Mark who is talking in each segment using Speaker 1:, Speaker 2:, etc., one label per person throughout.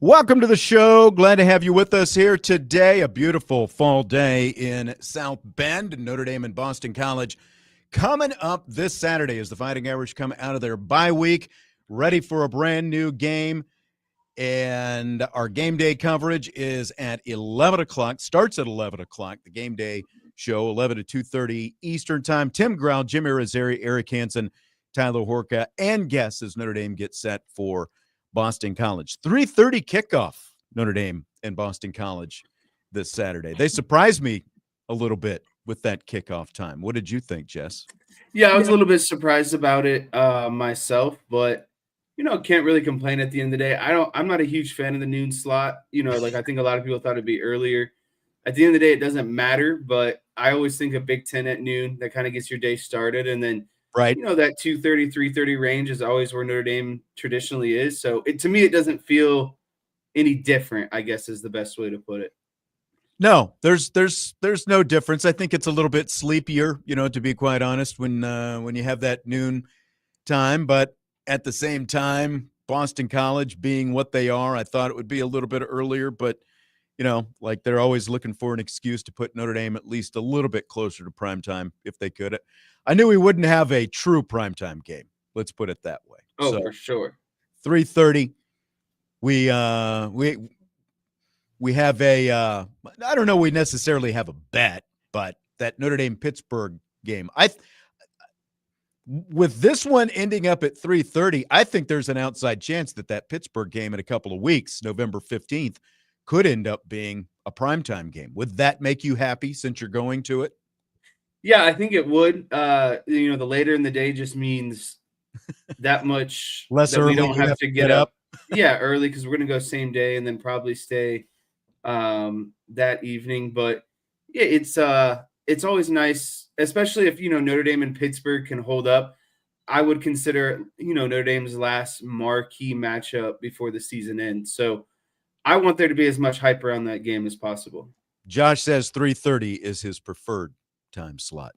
Speaker 1: Welcome to the show. Glad to have you with us here today. A beautiful fall day in South Bend, Notre Dame and Boston College. Coming up this Saturday as the Fighting Irish come out of their bye week, ready for a brand new game. And our game day coverage is at 11 o'clock, starts at 11 o'clock. The game day show, 11 to 2:30 Eastern time. Tim Grau, Jim Irizarry, Eric Hansen, Tyler Horka, and guests as Notre Dame gets set for Boston College. 3:30 kickoff, Notre Dame and Boston College this Saturday. They surprised me a little bit with that kickoff time. What did you think, Jess?
Speaker 2: Yeah, I was a little bit surprised about it myself, but can't really complain at the end of the day. I'm not a huge fan of the noon slot. I think a lot of people thought it'd be earlier. At the end of the day, it doesn't matter, but I always think of Big Ten at noon. That kind of gets your day started. And then
Speaker 1: right,
Speaker 2: that 2:30, 3:30 range is always where Notre Dame traditionally is. So to me, it doesn't feel any different, I guess is the best way to put it.
Speaker 1: No, there's no difference. I think it's a little bit sleepier, to be quite honest, when you have that noon time. But at the same time, Boston College being what they are, I thought it would be a little bit earlier. But, they're always looking for an excuse to put Notre Dame at least a little bit closer to primetime if they could. I knew we wouldn't have a true primetime game. Let's put it that way.
Speaker 2: Oh, so, for sure.
Speaker 1: 3:30. We have a I don't know we necessarily have a bet, but that Notre Dame-Pittsburgh game, with this one ending up at 3:30, I think there's an outside chance that Pittsburgh game in a couple of weeks, November 15th, could end up being a primetime game. Would that make you happy since you're going to it?
Speaker 2: Yeah, I think it would. The later in the day just means that much
Speaker 1: less
Speaker 2: that
Speaker 1: early.
Speaker 2: We don't have to get up. Yeah, early because we're going to go same day and then probably stay that evening. But yeah, it's always nice, especially if Notre Dame and Pittsburgh can hold up. I would consider Notre Dame's last marquee matchup before the season ends. So I want there to be as much hype around that game as possible.
Speaker 1: Josh says 3:30 is his preferred time slot.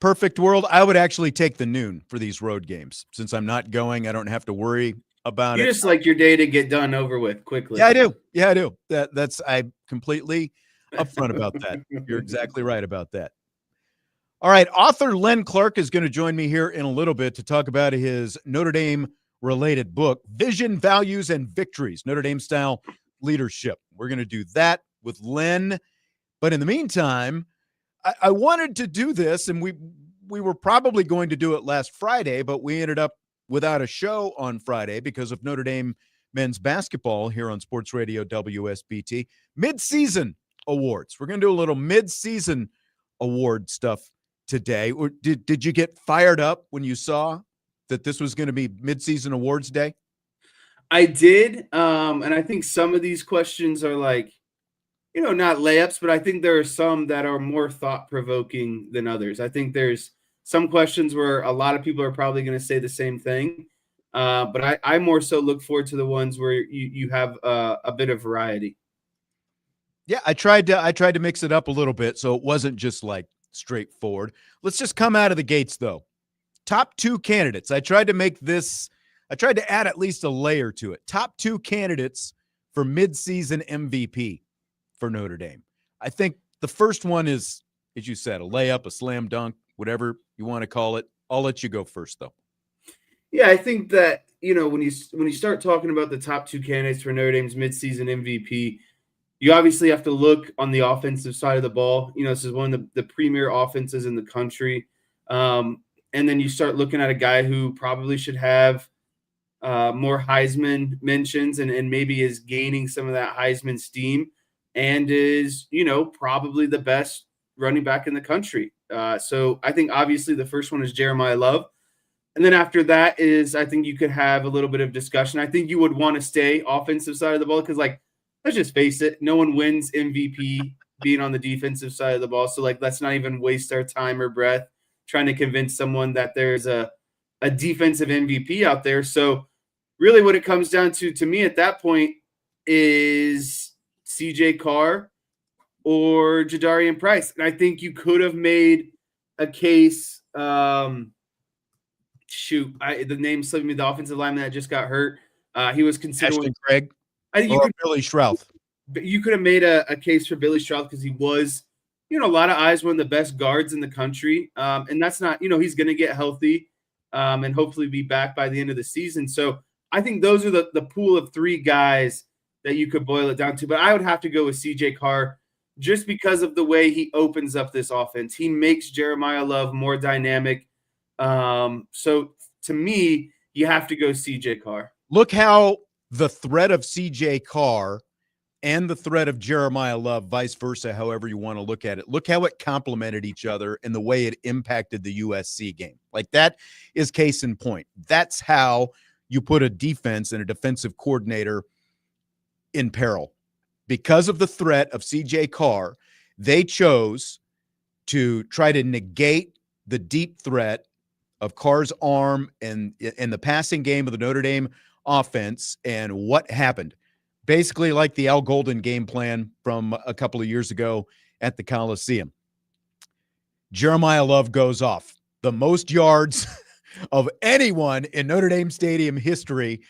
Speaker 1: Perfect world. I would actually take the noon for these road games. Since I'm not going, I don't have to worry about
Speaker 2: it. You just like your day to get done over with quickly.
Speaker 1: Yeah, I do. Yeah, I do. I'm completely upfront about that. You're exactly right about that. All right, author Len Clark is going to join me here in a little bit to talk about his Notre Dame-related book, Vision, Values, and Victories, Notre Dame-Style Leadership. We're going to do that with Len. But in the meantime, I wanted to do this, and we were probably going to do it last Friday, but we ended up without a show on Friday because of Notre Dame men's basketball here on Sports Radio WSBT. Midseason awards. We're going to do a little midseason award stuff today. Or did you get fired up when you saw that this was going to be midseason awards day?
Speaker 2: I did, and I think some of these questions are like, not layups, but I think there are some that are more thought-provoking than others. I think there's some questions where a lot of people are probably going to say the same thing, but I more so look forward to the ones where you have a bit of variety.
Speaker 1: Yeah, I tried to mix it up a little bit so it wasn't just like straightforward. Let's just come out of the gates, though. Top two candidates. I tried to add at least a layer to it. Top two candidates for midseason MVP for Notre Dame. I think the first one is, as you said, a layup, a slam dunk, whatever you want to call it. I'll let you go first, though.
Speaker 2: Yeah, I think that, when you start talking about the top two candidates for Notre Dame's midseason MVP, you obviously have to look on the offensive side of the ball. This is one of the premier offenses in the country. And then you start looking at a guy who probably should have more Heisman mentions and maybe is gaining some of that Heisman steam and is, probably the best running back in the country. So I think obviously the first one is Jeremiah Love. And then after that is, I think you could have a little bit of discussion. I think you would want to stay offensive side of the ball because, let's just face it, no one wins MVP being on the defensive side of the ball. So, let's not even waste our time or breath trying to convince someone that there's a defensive MVP out there. So really what it comes down to me at that point is CJ Carr or Jadarian Price. And I think you could have made a case. The name slipped me, the offensive lineman that just got hurt. He was considered.
Speaker 1: Ashton Craig
Speaker 2: I think
Speaker 1: or Billy Schrouth.
Speaker 2: You could have made a case for Billy Schrouth because he was, a lot of eyes, one of the best guards in the country. And that's not, he's going to get healthy and hopefully be back by the end of the season. So I think those are the pool of three guys that you could boil it down to. But I would have to go with CJ Carr just because of the way he opens up this offense. He makes Jeremiah Love more dynamic. So to me, you have to go CJ Carr.
Speaker 1: Look how the threat of CJ Carr and the threat of Jeremiah Love, vice versa, however you want to look at it. Look how it complemented each other and the way it impacted the USC game. Like, that is case in point. That's how you put a defense and a defensive coordinator in peril. Because of the threat of CJ Carr, they chose to try to negate the deep threat of Carr's arm and the passing game of the Notre Dame offense. And what happened? Basically like the Al Golden game plan from a couple of years ago at the Coliseum. Jeremiah Love goes off. The most yards of anyone in Notre Dame Stadium history,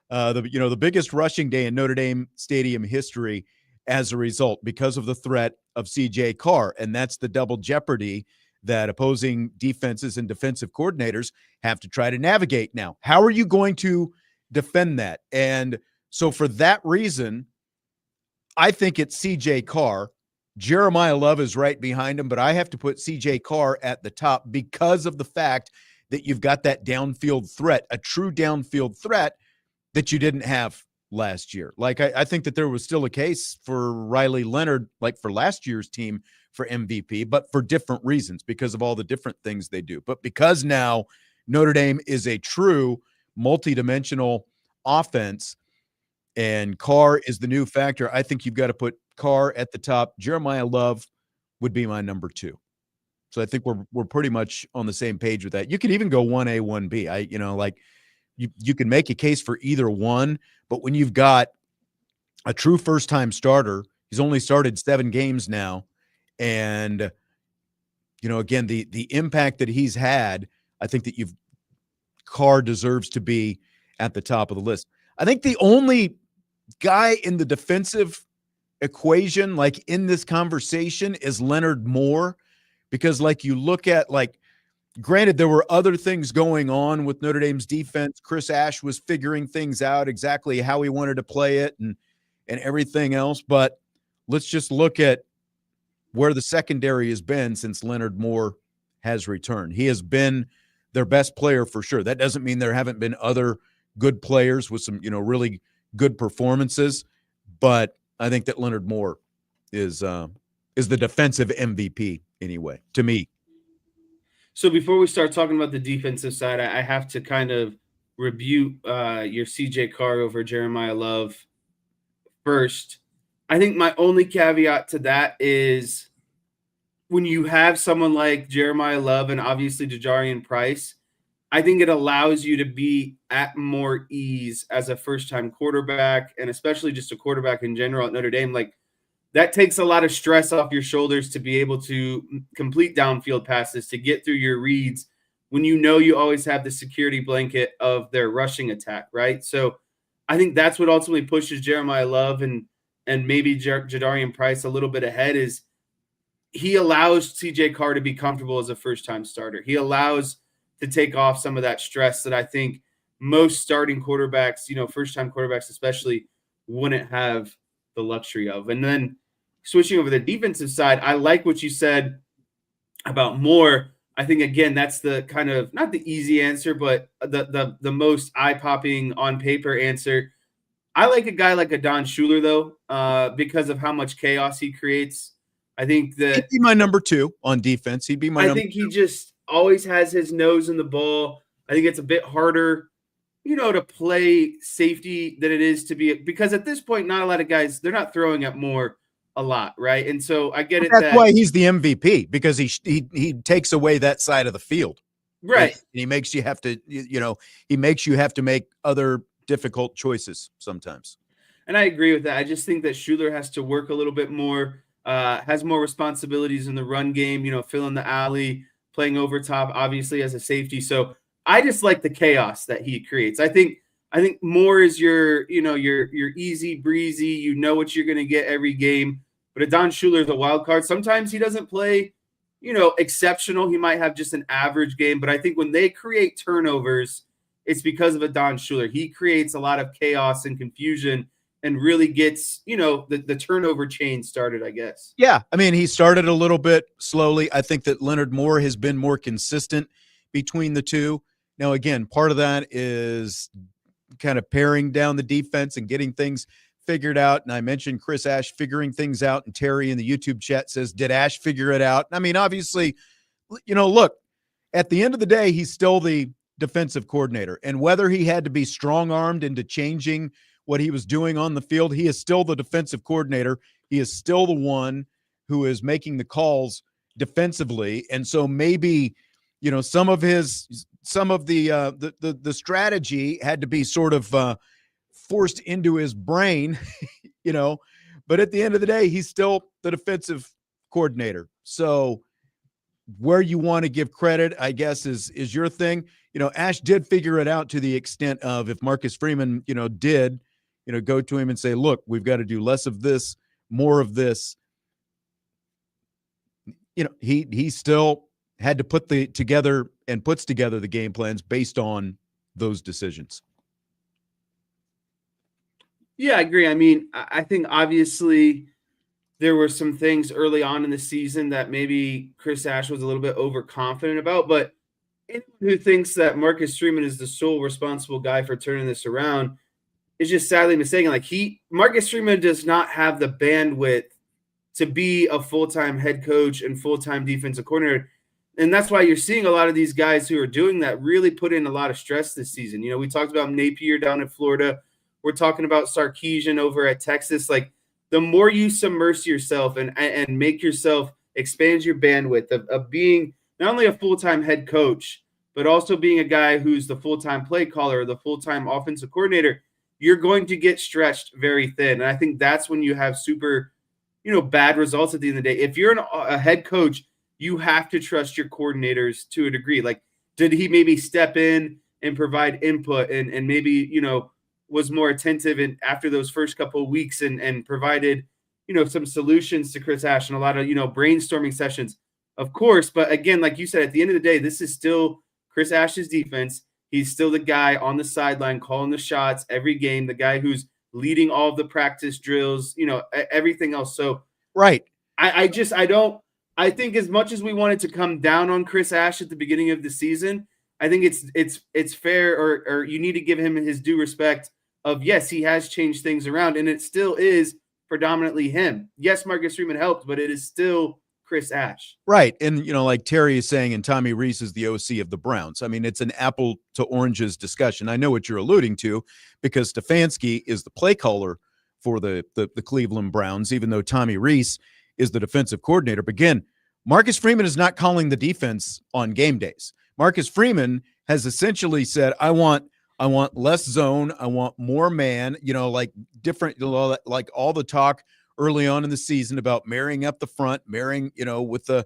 Speaker 1: the biggest rushing day in Notre Dame Stadium history as a result, because of the threat of CJ Carr. And that's the double jeopardy that opposing defenses and defensive coordinators have to try to navigate now. How are you going to defend that? And so for that reason, I think it's CJ Carr. Jeremiah Love is right behind him, but I have to put CJ Carr at the top because of the fact that you've got that downfield threat, a true downfield threat that you didn't have last year. Like, I think that there was still a case for Riley Leonard, like for last year's team, for MVP, but for different reasons because of all the different things they do. But because now Notre Dame is a true multidimensional offense and Carr is the new factor, I think you've got to put Carr at the top. Jeremiah Love would be my number 2. So I think we're pretty much on the same page with that. You could even go 1A, 1B. You can make a case for either one, but when you've got a true first-time starter, he's only started 7 games now, and again, the impact that he's had, I think that Carr deserves to be at the top of the list. I think the only guy in the defensive equation, like in this conversation, is Leonard Moore, because you look at, granted, there were other things going on with Notre Dame's defense. Chris Ash was figuring things out exactly how he wanted to play it and everything else. But let's just look at where the secondary has been since Leonard Moore has returned. He has been their best player for sure. That doesn't mean there haven't been other good players with some, really good performances. But I think that Leonard Moore is the defensive MVP anyway, to me.
Speaker 2: So before we start talking about the defensive side, I have to kind of review your CJ Carr over Jeremiah Love first. I think my only caveat to that is when you have someone like Jeremiah Love and obviously Jadarian Price, I think it allows you to be at more ease as a first-time quarterback, and especially just a quarterback in general at Notre Dame. That takes a lot of stress off your shoulders to be able to complete downfield passes, to get through your reads when you always have the security blanket of their rushing attack, right? So I think that's what ultimately pushes Jeremiah Love and maybe Jadarian Price a little bit ahead, is he allows CJ Carr to be comfortable as a first-time starter. He allows to take off some of that stress that I think most starting quarterbacks, first-time quarterbacks especially, wouldn't have the luxury of. And then switching over the defensive side, I like what you said about Moore. I think, again, that's the kind of, not the easy answer, but the most eye-popping on paper answer. I like a guy like a Don Schuler, though, because of how much chaos he creates. I think that
Speaker 1: he'd be my number 2 on defense. He'd be my number 2.
Speaker 2: He just always has his nose in the ball. I think it's a bit harder, to play safety than it is to be, because at this point, not a lot of guys, they're not throwing at Moore a lot, right? And so I get it.
Speaker 1: That's why he's the MVP, because he takes away that side of the field,
Speaker 2: right?
Speaker 1: And he makes you have to, he makes you have to make other difficult choices sometimes.
Speaker 2: And I agree with that. I just think that Schuler has to work a little bit more, has more responsibilities in the run game, filling the alley, playing over top, obviously as a safety. So I just like the chaos that he creates. I think I think Moore is your easy breezy. You know what you're going to get every game. But Don Schuler is a wild card. Sometimes he doesn't play, exceptional. He might have just an average game. But I think when they create turnovers, it's because of Don Schuler. He creates a lot of chaos and confusion and really gets, the turnover chain started, I guess.
Speaker 1: Yeah. I mean, he started a little bit slowly. I think that Leonard Moore has been more consistent between the two. Now, again, part of that is kind of paring down the defense and getting things figured out. And I mentioned Chris Ash figuring things out, and Terry in the YouTube chat says, did Ash figure it out? I mean, obviously, look, at the end of the day, he's still the defensive coordinator. And whether he had to be strong-armed into changing what he was doing on the field, he is still the defensive coordinator. He is still the one who is making the calls defensively. And so maybe, some of the strategy had to be sort of forced into his brain, but at the end of the day, he's still the defensive coordinator. So where you want to give credit, I guess, is your thing. Ash did figure it out to the extent of, if Marcus Freeman, did, go to him and say, look, we've got to do less of this, more of this. He still had to puts together the game plans based on those decisions.
Speaker 2: Yeah, I agree. I mean, I think obviously there were some things early on in the season that maybe Chris Ash was a little bit overconfident about, but anyone who thinks that Marcus Freeman is the sole responsible guy for turning this around is just sadly mistaken. Like, Marcus Freeman does not have the bandwidth to be a full-time head coach and full-time defensive coordinator. And that's why you're seeing a lot of these guys who are doing that really put in a lot of stress this season. We talked about Napier down in Florida. We're talking about Sarkisian over at Texas. Like, the more you submerge yourself and make yourself expand your bandwidth of being not only a full-time head coach, but also being a guy who's the full-time play caller or the full-time offensive coordinator, you're going to get stretched very thin. And I think that's when you have super, bad results at the end of the day. If you're a head coach, you have to trust your coordinators to a degree. Like, did he maybe step in and provide input and maybe, was more attentive after those first couple of weeks and provided, some solutions to Chris Ash and a lot of, brainstorming sessions, of course. But again, like you said, at the end of the day, this is still Chris Ash's defense. He's still the guy on the sideline calling the shots every game, the guy who's leading all of the practice drills, everything else. So,
Speaker 1: right.
Speaker 2: I think as much as we wanted to come down on Chris Ash at the beginning of the season, I think it's fair or you need to give him his due respect of, yes, he has changed things around, and it still is predominantly him. Yes, Marcus Freeman helped, but it is still Chris Ash.
Speaker 1: Right. And, like Terry is saying, and Tommy Reese is the OC of the Browns. I mean, it's an apple to oranges discussion. I know what you're alluding to, because Stefanski is the play caller for the Cleveland Browns, even though Tommy Reese is the defensive coordinator. But again, Marcus Freeman is not calling the defense on game days. Marcus Freeman has essentially said, I want less zone. I want more man, like different, like all the talk early on in the season about marrying up the front, marrying, with the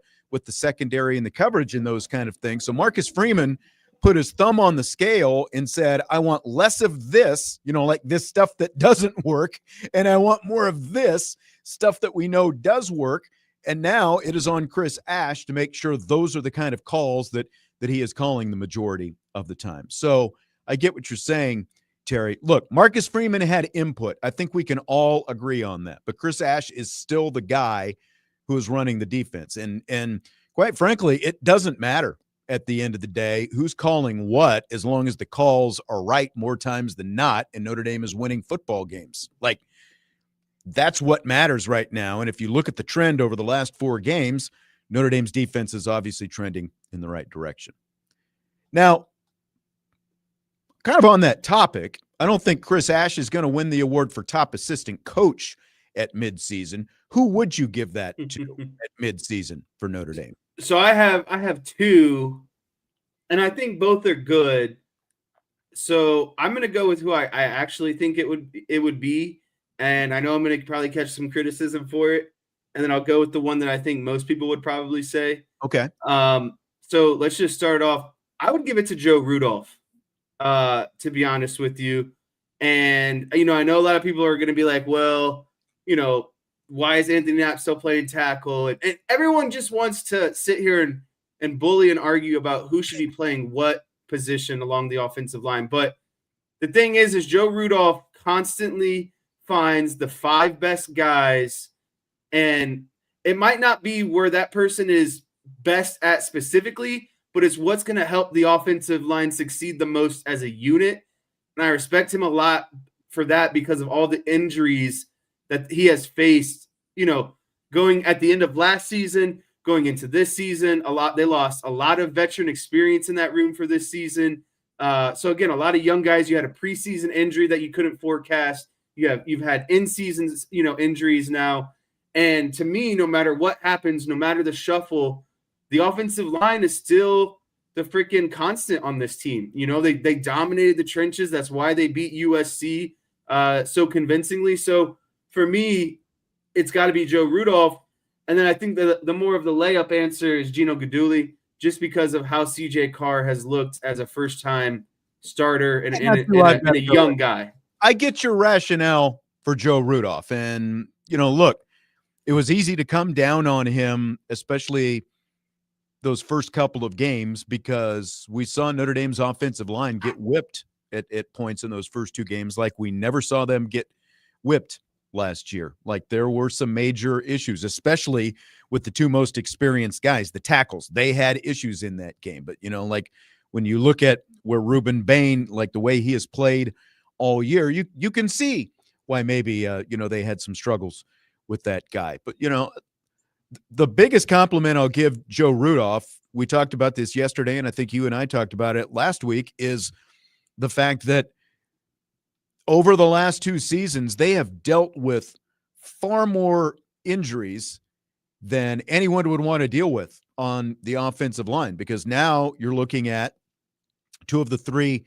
Speaker 1: secondary and the coverage and those kind of things. So Marcus Freeman put his thumb on the scale and said, I want less of this, like this stuff that doesn't work. And I want more of this stuff that we know does work. And now it is on Chris Ash to make sure those are the kind of calls that he is calling the majority of the time. So I get what you're saying, Terry. Look, Marcus Freeman had input. I think we can all agree on that. But Chris Ash is still the guy who is running the defense. And quite frankly, it doesn't matter at the end of the day who's calling what, as long as the calls are right more times than not, and Notre Dame is winning football games. Like, that's what matters right now. And if you look at the trend over the last 4 games, Notre Dame's defense is obviously trending in the right direction. Now, kind of on that topic, I don't think Chris Ash is going to win the award for top assistant coach at midseason. Who would you give that to at midseason for Notre Dame?
Speaker 2: So I have 2, and I think both are good. So I'm going to go with who I actually think it would be, and I know I'm going to probably catch some criticism for it, and then I'll go with the one that I think most people would probably say.
Speaker 1: Okay.
Speaker 2: So let's just start off. I would give it to Joe Rudolph. To be honest with you, And, I know a lot of people are going to be like, well, why is Anthony Knapp still playing tackle? And everyone just wants to sit here and bully and argue about who should be playing what position along the offensive line. But the thing is Joe Rudolph constantly finds the 5 best guys, and it might not be where that person is best at specifically, but it's what's going to help the offensive line succeed the most as a unit. And I respect him a lot for that because of all the injuries that he has faced, going at the end of last season, going into this season. They lost a lot of veteran experience in that room for this season. So again, a lot of young guys. You had a preseason injury that you couldn't forecast. You've had in-season, injuries now. And to me, no matter what happens, no matter the shuffle, the offensive line is still the freaking constant on this team. They dominated the trenches. That's why they beat USC so convincingly. So for me, it's got to be Joe Rudolph. And then I think the more of the layup answer is Gino Guidugli, just because of how CJ Carr has looked as a first-time starter and a young guy.
Speaker 1: I get your rationale for Joe Rudolph. And, look, it was easy to come down on him, especially those first couple of games, because we saw Notre Dame's offensive line get whipped at points in those first 2 games like we never saw them get whipped last year. Like there were some major issues, especially with the 2 most experienced guys, the tackles. They had issues in that game. But, like when you look at where Ruben Bain, like the way he has played all year, you can see why maybe, they had some struggles with that guy. But, the biggest compliment I'll give Joe Rudolph, we talked about this yesterday, and I think you and I talked about it last week, is the fact that over the last 2 seasons, they have dealt with far more injuries than anyone would want to deal with on the offensive line, because now you're looking at 2 of the 3,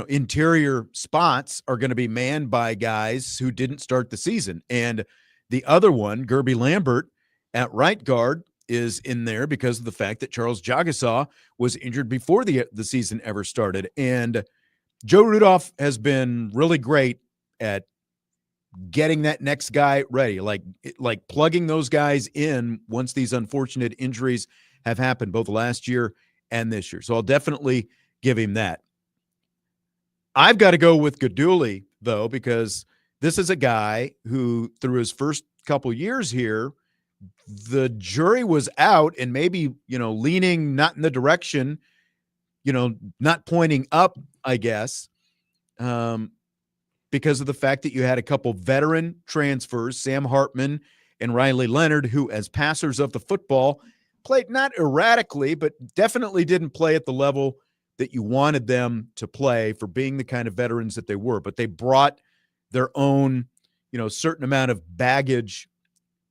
Speaker 1: interior spots are going to be manned by guys who didn't start the season. And the other one, Gerby Lambert at right guard, is in there because of the fact that Charles Jagasaw was injured before the season ever started. And Joe Rudolph has been really great at getting that next guy ready, like plugging those guys in once these unfortunate injuries have happened, both last year and this year. So I'll definitely give him that. I've got to go with Guidugli, though, because this is a guy who, through his first couple years here, the jury was out and maybe, leaning not in the direction, not pointing up, I guess, because of the fact that you had a couple veteran transfers, Sam Hartman and Riley Leonard, who, as passers of the football, played not erratically, but definitely didn't play at the level that you wanted them to play for being the kind of veterans that they were. But they brought their own, certain amount of baggage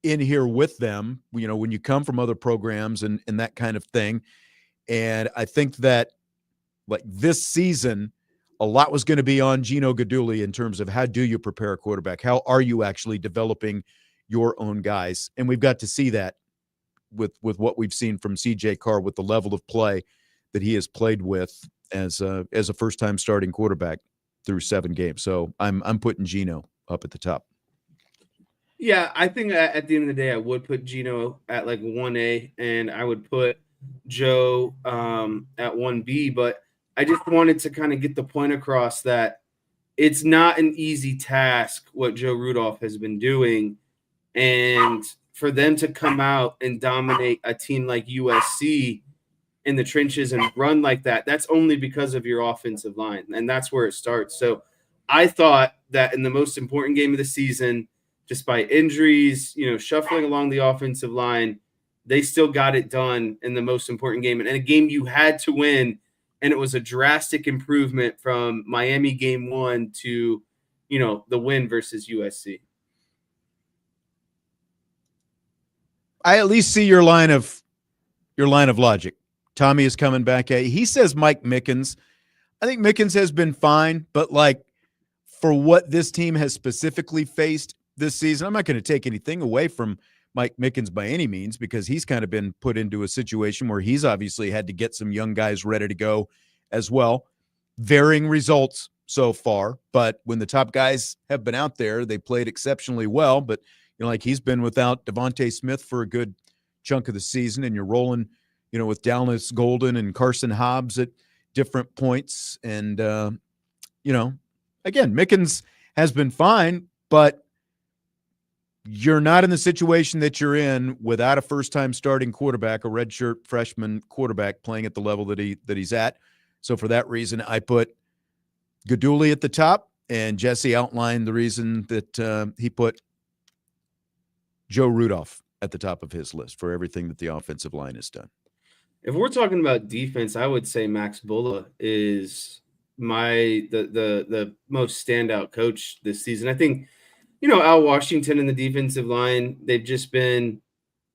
Speaker 1: in here with them, when you come from other programs and that kind of thing. And I think that, like, this season, a lot was going to be on Gino Guidugli in terms of how do you prepare a quarterback? How are you actually developing your own guys? And we've got to see that with what we've seen from CJ Carr, with the level of play that he has played with as a first-time starting quarterback through 7 games. So I'm putting Gino up at the top.
Speaker 2: Yeah, I think at the end of the day, I would put Gino at like 1A, and I would put Joe at 1B. But I just wanted to kind of get the point across that it's not an easy task what Joe Rudolph has been doing. And for them to come out and dominate a team like USC in the trenches and run like that, that's only because of your offensive line. And that's where it starts. So I thought that in the most important game of the season, despite injuries, shuffling along the offensive line, they still got it done in the most important game. And a game you had to win, and it was a drastic improvement from Miami game 1 to, the win versus USC.
Speaker 1: I at least see your line of logic. Tommy is coming back at you. He says Mike Mickens. I think Mickens has been fine, but for what this team has specifically faced this season, I'm not going to take anything away from Mike Mickens by any means, because he's kind of been put into a situation where he's obviously had to get some young guys ready to go as well. Varying results so far, but when the top guys have been out there, they played exceptionally well. But like he's been without Devontae Smith for a good chunk of the season, and you're rolling, with Dallas Golden and Carson Hobbs at different points. And again, Mickens has been fine, but you're not in the situation that you're in without a first-time starting quarterback, a redshirt freshman quarterback playing at the level that he's at. So for that reason, I put Gaduli at the top, and Jesse outlined the reason that he put Joe Rudolph at the top of his list for everything that the offensive line has done.
Speaker 2: If we're talking about defense, I would say Max Bulla is the most standout coach this season. I think, Al Washington and the defensive line, they've just been,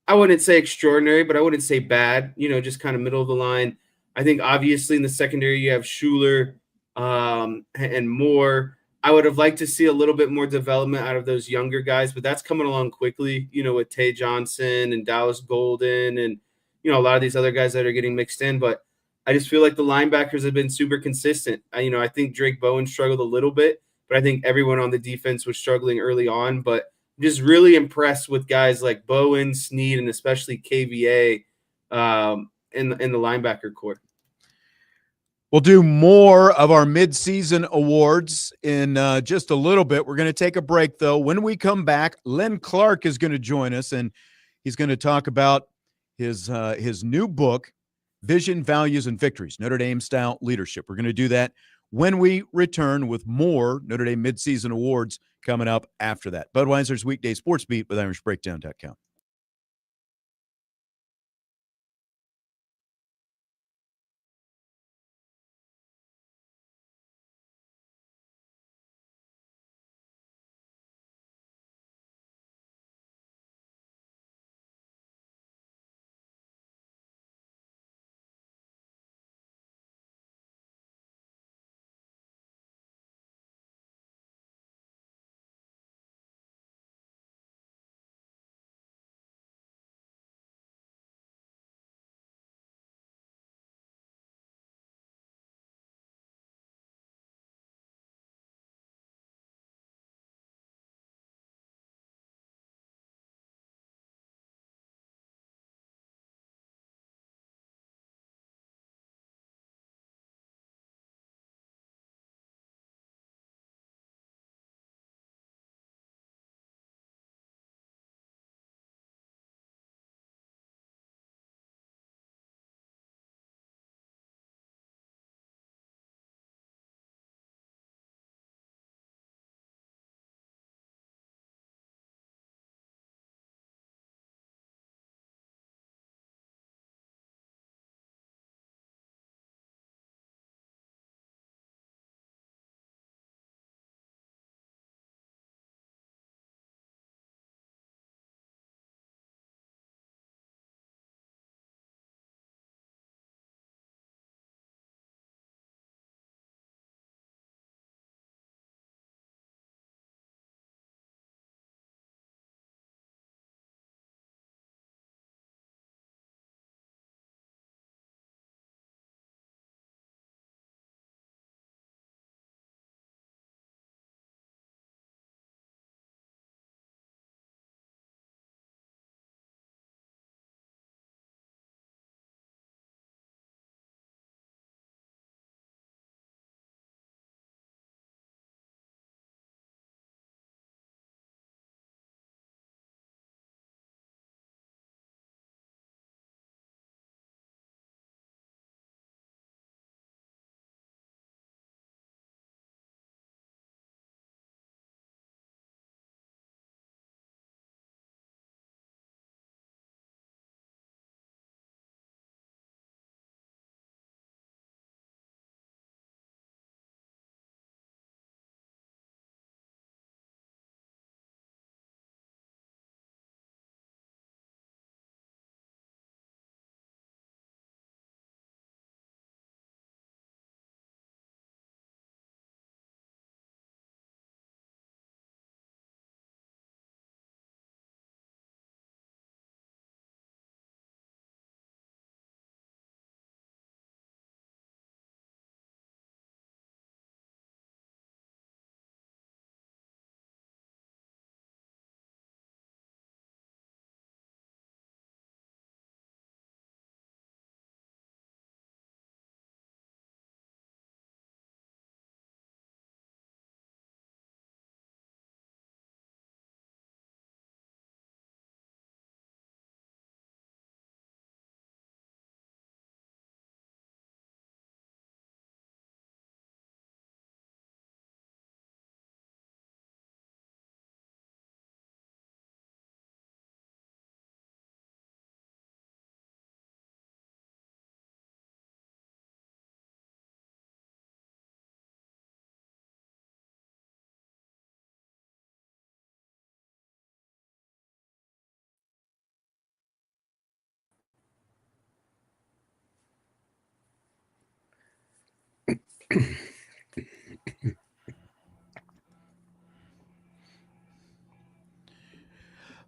Speaker 2: I wouldn't say extraordinary, but I wouldn't say bad, just kind of middle of the line. I think obviously in the secondary you have Schuler and Moore. I would have liked to see a little bit more development out of those younger guys, but that's coming along quickly, with Tay Johnson and Dallas Golden and, a lot of these other guys that are getting mixed in. But I just feel like the linebackers have been super consistent. I think Drake Bowen struggled a little bit, but I think everyone on the defense was struggling early on. But I'm just really impressed with guys like Bowen, Snead, and especially KVA in the linebacker core.
Speaker 1: We'll do more of our midseason awards in just a little bit. We're going to take a break, though. When we come back, Len Clark is going to join us, and he's going to talk about his new book, Vision, Values, and Victories, Notre Dame-Style Leadership. We're going to do that when we return with more Notre Dame midseason awards coming up after that. Budweiser's Weekday Sportsbeat with IrishBreakdown.com.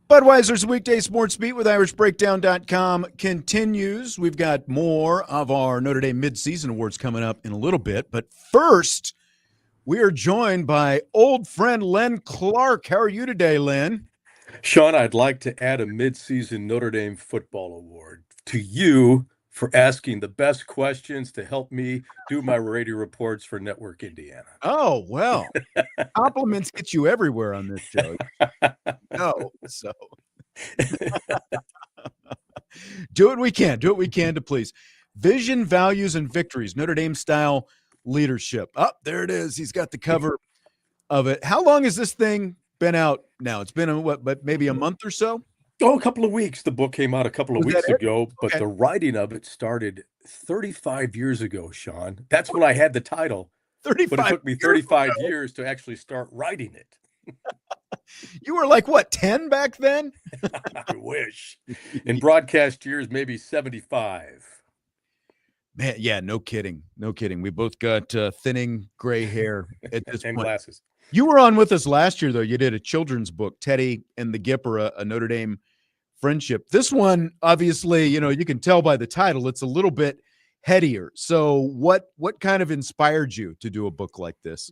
Speaker 1: Budweiser's Weekday Sports Beat with IrishBreakdown.com continues. We've got more of our Notre Dame Midseason Awards coming up in a little bit. But first, we are joined by old friend Len Clark. How are you today, Len?
Speaker 3: Sean, I'd like to add a midseason Notre Dame football award to you for asking the best questions to help me do my radio reports for Network Indiana.
Speaker 1: Oh, well, compliments get you everywhere on this show. No, so do what we can. Do what we can to please. Vision, Values, and Victories, Notre Dame-Style Leadership. Oh, there it is. He's got the cover of it. How long has this thing been out now? It's been, but maybe a month or so?
Speaker 3: Oh, a couple of weeks. The book came out a couple of weeks ago, but the writing of it started 35 years ago, Sean. That's when I had the title.
Speaker 1: 35
Speaker 3: but it took me 35 years to actually start writing it.
Speaker 1: You were like, what, 10 back then?
Speaker 3: I wish. In broadcast years, maybe 75.
Speaker 1: Man, yeah, no kidding. No kidding. We both got thinning gray hair at this
Speaker 3: and
Speaker 1: point.
Speaker 3: Glasses.
Speaker 1: You were on with us last year, though. You did a children's book, Teddy and the Gipper, a Notre Dame friendship. This one, obviously, you can tell by the title, it's a little bit headier. So what kind of inspired you to do a book like this?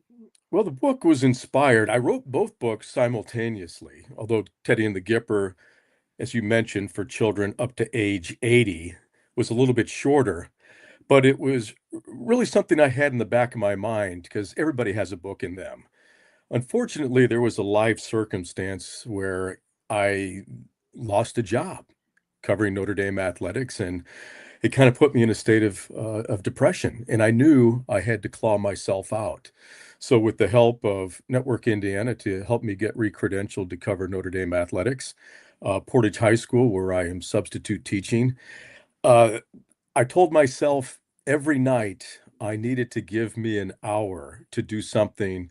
Speaker 3: Well, the book was inspired. I wrote both books simultaneously, although Teddy and the Gipper, as you mentioned, for children up to age 80, was a little bit shorter. But it was really something I had in the back of my mind because everybody has a book in them. Unfortunately, there was a life circumstance where I lost a job covering Notre Dame athletics, and it kind of put me in a state of depression. And I knew I had to claw myself out. So with the help of Network Indiana to help me get re-credentialed to cover Notre Dame athletics, Portage High School, where I am substitute teaching, I told myself every night I needed to give me an hour to do something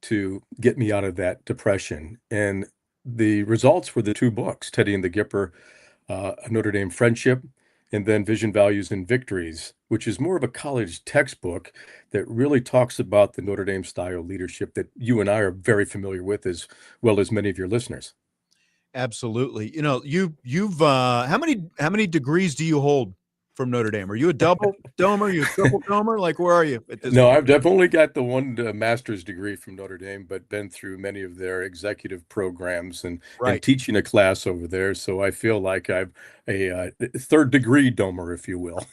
Speaker 3: to get me out of that depression. And the results were the two books, Teddy and the Gipper, A Notre Dame Friendship, and then Vision, Values, and Victories, which is more of a college textbook that really talks about the Notre Dame-style leadership that you and I are very familiar with, as well as many of your listeners.
Speaker 1: Absolutely. You've how many degrees do you hold from Notre Dame? Are you a double domer? Are you a triple domer? Like, where are you at this
Speaker 3: No,
Speaker 1: point?
Speaker 3: I've definitely got the one master's degree from Notre Dame, but been through many of their executive programs and teaching a class over there. So I feel like I'm a third degree domer, if you will.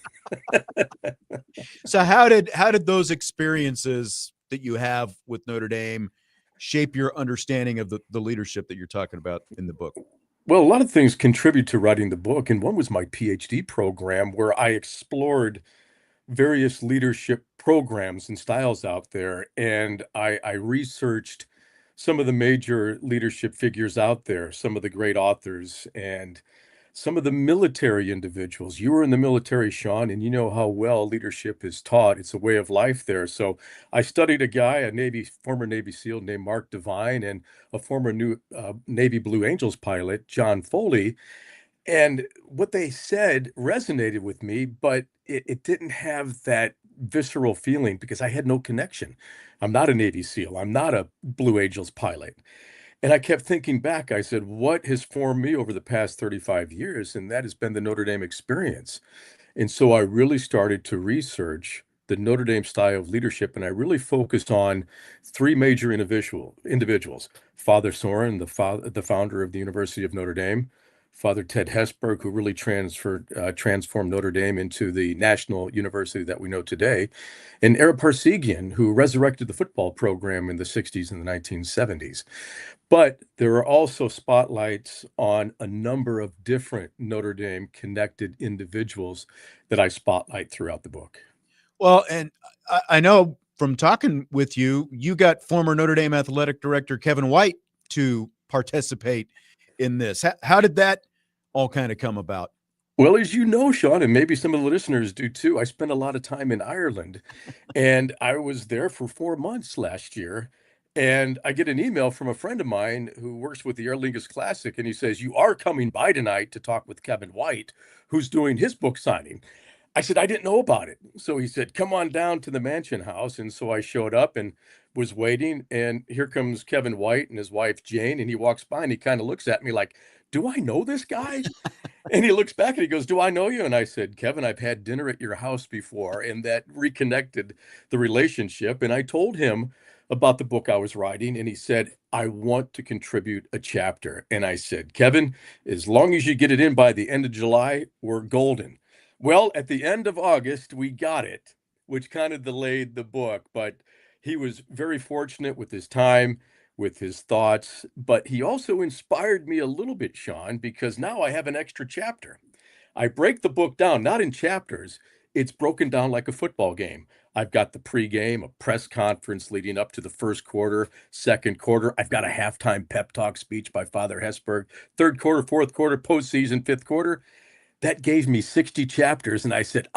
Speaker 1: So how did those experiences that you have with Notre Dame shape your understanding of the leadership that you're talking about in the book?
Speaker 3: Well, a lot of things contribute to writing the book, and one was my PhD program where I explored various leadership programs and styles out there, and I researched some of the major leadership figures out there, some of the great authors, and some of the military individuals. You were in the military, Sean, and you know how well leadership is taught. It's a way of life there. So I studied a guy, former Navy SEAL named Mark Devine, and a former Navy Blue Angels pilot, John Foley. And what they said resonated with me, but it didn't have that visceral feeling because I had no connection. I'm not a Navy SEAL. I'm not a Blue Angels pilot. And I kept thinking back. I said, what has formed me over the past 35 years? And that has been the Notre Dame experience. And so I really started to research the Notre Dame style of leadership. And I really focused on three major individuals: Father Soren, the founder of the University of Notre Dame; Father Ted Hesburgh, who really transformed Notre Dame into the national university that we know today; and Ara Parsegian, who resurrected the football program in the 60s and the 1970s. But there are also spotlights on a number of different Notre Dame connected individuals that I spotlight throughout the book.
Speaker 1: Well, and I know from talking with you, you got former Notre Dame athletic director Kevin White to participate in this. How did that all kind of come about?
Speaker 3: Well, as you know, Sean, and maybe some of the listeners do too, I spent a lot of time in Ireland, and I was there for 4 months last year. And I get an email from a friend of mine who works with the Aer Lingus Classic, and he says, "You are coming by tonight to talk with Kevin White, who's doing his book signing." I said, I didn't know about it. So he said, come on down to the Mansion House. And so I showed up and was waiting. And here comes Kevin White and his wife, Jane. And he walks by and he kind of looks at me like, do I know this guy? And he looks back and he goes, do I know you? And I said, Kevin, I've had dinner at your house before. And that reconnected the relationship. And I told him about the book I was writing. And he said, I want to contribute a chapter. And I said, Kevin, as long as you get it in by the end of July, we're golden. Well, at the end of August, we got it, which kind of delayed the book, but he was very fortunate with his time, with his thoughts, but he also inspired me a little bit, Sean, because now I have an extra chapter. I break the book down, not in chapters, it's broken down like a football game. I've got the pregame, a press conference leading up to the first quarter, second quarter. I've got a halftime pep talk speech by Father Hesburgh, third quarter, fourth quarter, postseason, fifth quarter. That gave me 60 chapters, and I said,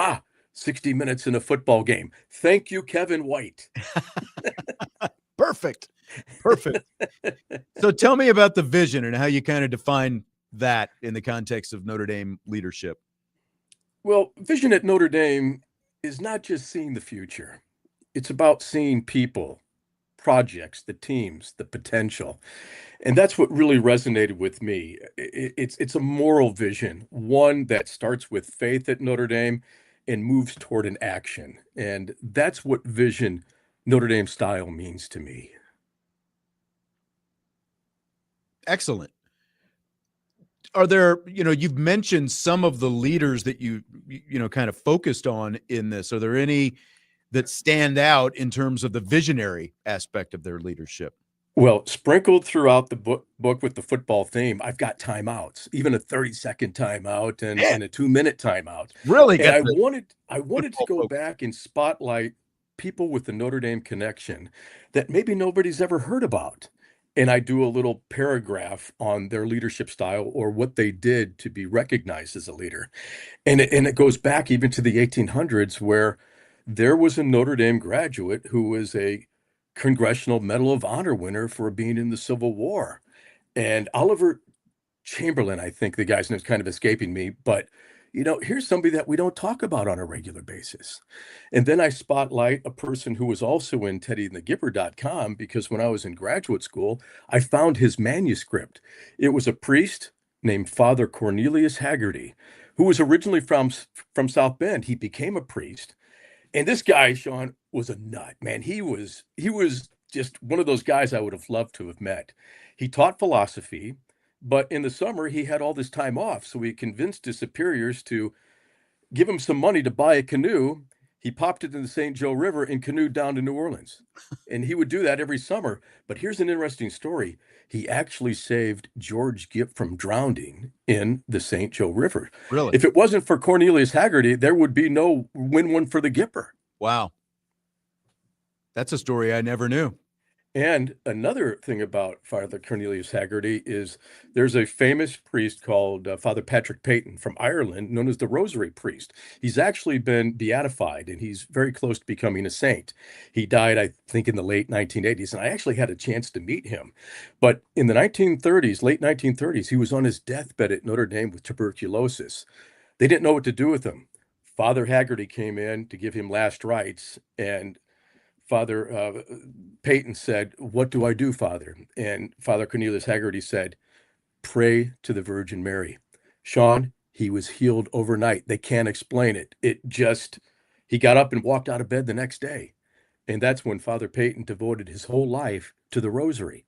Speaker 3: 60 minutes in a football game. Thank you, Kevin White.
Speaker 1: Perfect. Perfect. So tell me about the vision and how you kind of define that in the context of Notre Dame leadership.
Speaker 3: Well, vision at Notre Dame is not just seeing the future. It's about seeing people, projects, the teams, the potential. And that's what really resonated with me. It's a moral vision, one that starts with faith at Notre Dame and moves toward an action. And that's what vision Notre Dame style means to me.
Speaker 1: Excellent. Are there, you've mentioned some of the leaders that you kind of focused on in this. Are there any that stand out in terms of the visionary aspect of their leadership?
Speaker 3: Well, sprinkled throughout the book with the football theme, I've got timeouts, even a 30-second timeout and a 2-minute timeout.
Speaker 1: Really?
Speaker 3: And I wanted to go back and spotlight people with the Notre Dame connection that maybe nobody's ever heard about. And I do a little paragraph on their leadership style or what they did to be recognized as a leader. And it goes back even to the 1800s, where there was a Notre Dame graduate who was a Congressional Medal of Honor winner for being in the Civil War. And Oliver Chamberlain, I think the guy's name is kind of escaping me, but here's somebody that we don't talk about on a regular basis. And then I spotlight a person who was also in teddyandthegipper.com, because when I was in graduate school, I found his manuscript. It was a priest named Father Cornelius Haggerty, who was originally from South Bend. He became a priest. And this guy, Sean, was a nut, man. He was just one of those guys I would have loved to have met. He taught philosophy, but in the summer he had all this time off. So he convinced his superiors to give him some money to buy a canoe. He popped it in the St. Joe River and canoed down to New Orleans. And he would do that every summer. But here's an interesting story. He actually saved George Gipp from drowning in the St. Joe River.
Speaker 1: Really?
Speaker 3: If it wasn't for Cornelius Haggerty, there would be no win one for the Gipper.
Speaker 1: Wow. That's a story I never knew.
Speaker 3: And another thing about Father Cornelius Haggerty is there's a famous priest called Father Patrick Peyton from Ireland, known as the Rosary Priest. He's actually been beatified, and he's very close to becoming a saint. He died, I think, in the late 1980s, and I actually had a chance to meet him. But in the 1930s, late 1930s, he was on his deathbed at Notre Dame with tuberculosis. They didn't know what to do with him. Father Haggerty came in to give him last rites, and Father Peyton said, "What do I do, Father?" And Father Cornelius Haggerty said, "Pray to the Virgin Mary." Sean, he was healed overnight. They can't explain it. He got up and walked out of bed the next day. And that's when Father Peyton devoted his whole life to the rosary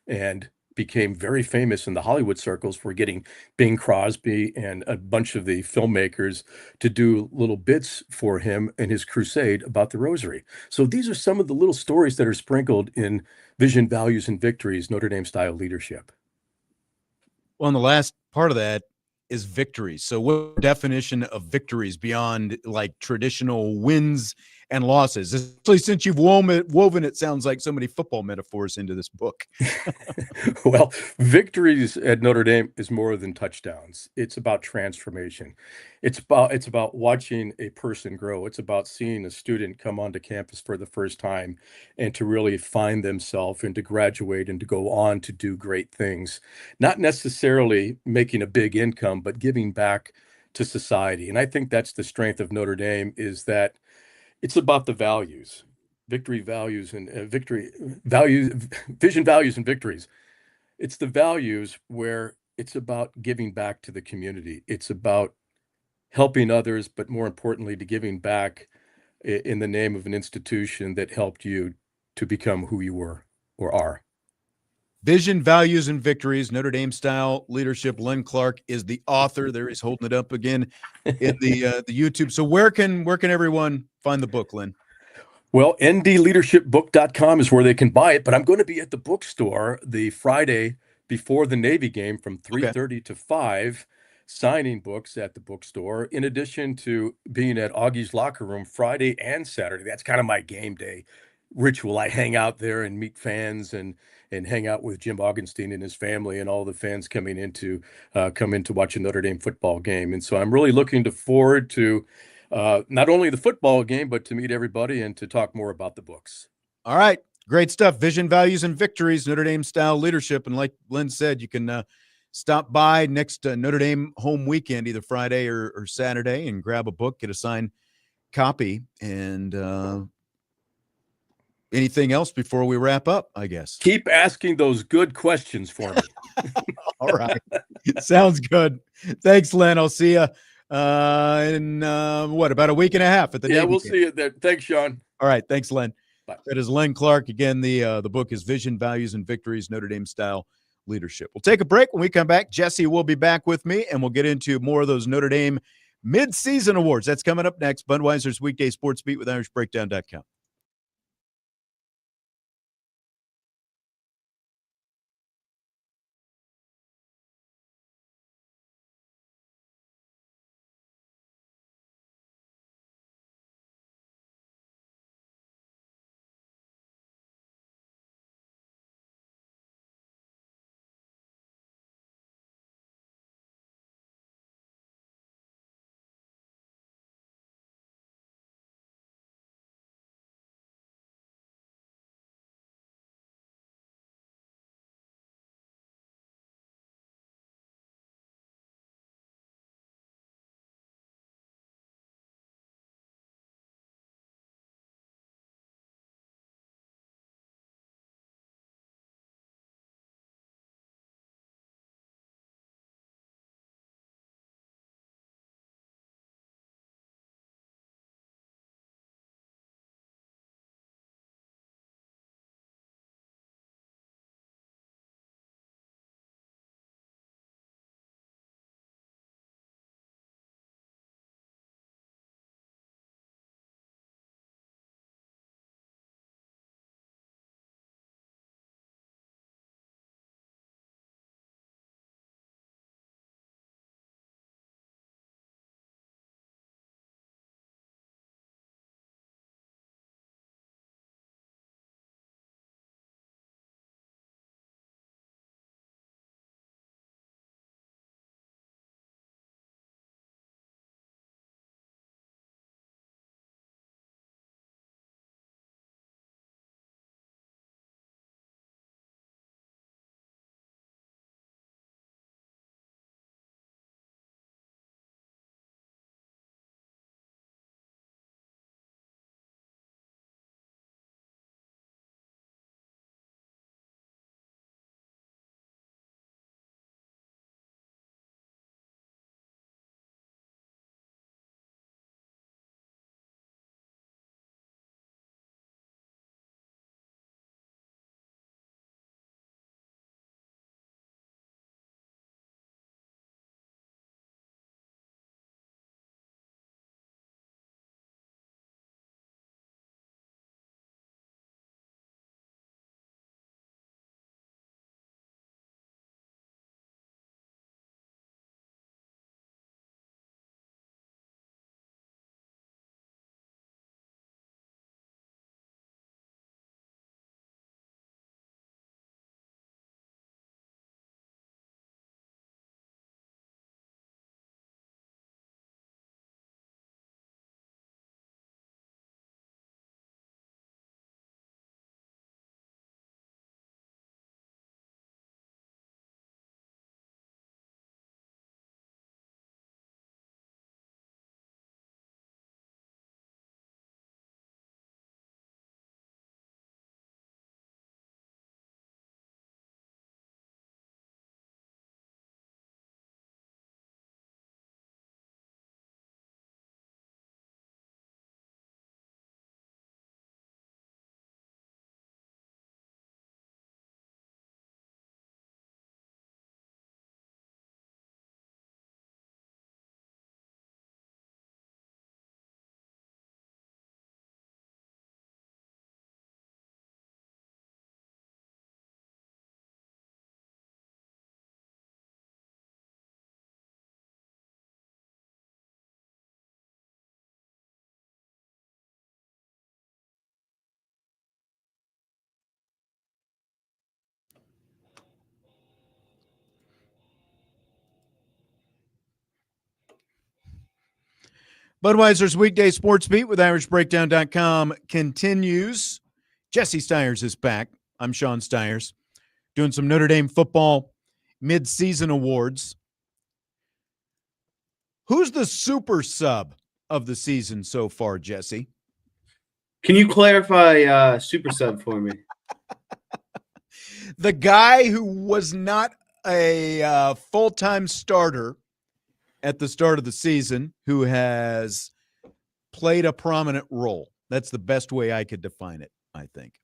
Speaker 3: and became very famous in the Hollywood circles for getting Bing Crosby and a bunch of the filmmakers to do little bits for him in his crusade about the rosary. So these are some of the little stories that are sprinkled in Vision, Values, and Victories, Notre Dame-style leadership.
Speaker 1: Well, and the last part of that is victories. So what definition of victories beyond like traditional wins and losses, especially since you've woven it sounds like so many football metaphors into this book?
Speaker 3: Well, victories at Notre Dame is more than touchdowns. It's about transformation. It's about watching a person grow. It's about seeing a student come onto campus for the first time and to really find themselves and to graduate and to go on to do great things. Not necessarily making a big income, but giving back to society. And I think that's the strength of Notre Dame, is that it's about the values, victory values and victory values, vision, values, and victories. It's the values where it's about giving back to the community. It's about helping others, but more importantly, to giving back in the name of an institution that helped you to become who you were or are.
Speaker 1: Vision, Values, and Victories, Notre Dame-Style Leadership. Len Clark is the author. There he's holding it up again in the YouTube. So where can everyone find the book, Len?
Speaker 3: Well, ndleadershipbook.com is where they can buy it, but I'm going to be at the bookstore the Friday before the Navy game from 3:30 to 5, signing books at the bookstore, in addition to being at Augie's Locker Room Friday and Saturday. That's kind of my game day ritual. I hang out there and meet fans and hang out with Jim Augenstein and his family and all the fans coming in to come in to watch a Notre Dame football game. And so I'm really looking forward to not only the football game, but to meet everybody and to talk more about the books.
Speaker 1: All right. Great stuff. Vision, Values, and Victories, Notre Dame-Style Leadership. And like Len said, you can stop by next Notre Dame home weekend, either Friday or Saturday, and grab a book, get a signed copy. And anything else before we wrap up, I guess?
Speaker 3: Keep asking those good questions for me.
Speaker 1: All right. Sounds good. Thanks, Len. I'll see you in about a week and a half at the Navy
Speaker 3: We'll
Speaker 1: game.
Speaker 3: see you there. Thanks, Sean.
Speaker 1: All right. Thanks, Len.
Speaker 3: Bye.
Speaker 1: That is Len Clark. Again, the book is Vision, Values, and Victories, Notre Dame-Style Leadership. We'll take a break. When we come back, Jesse will be back with me, and we'll get into more of those Notre Dame Midseason awards. That's coming up next. Budweiser's Weekday Sports Beat with IrishBreakdown.com. Budweiser's Weekday Sports Beat with IrishBreakdown.com continues. Jesse Stiers is back. I'm Sean Stiers, doing some Notre Dame football midseason awards. Who's the super sub of the season so far, Jesse?
Speaker 2: Can you clarify super sub for me?
Speaker 1: The guy who was not a full-time starter at the start of the season, who has played a prominent role. That's the best way I could define it, I think.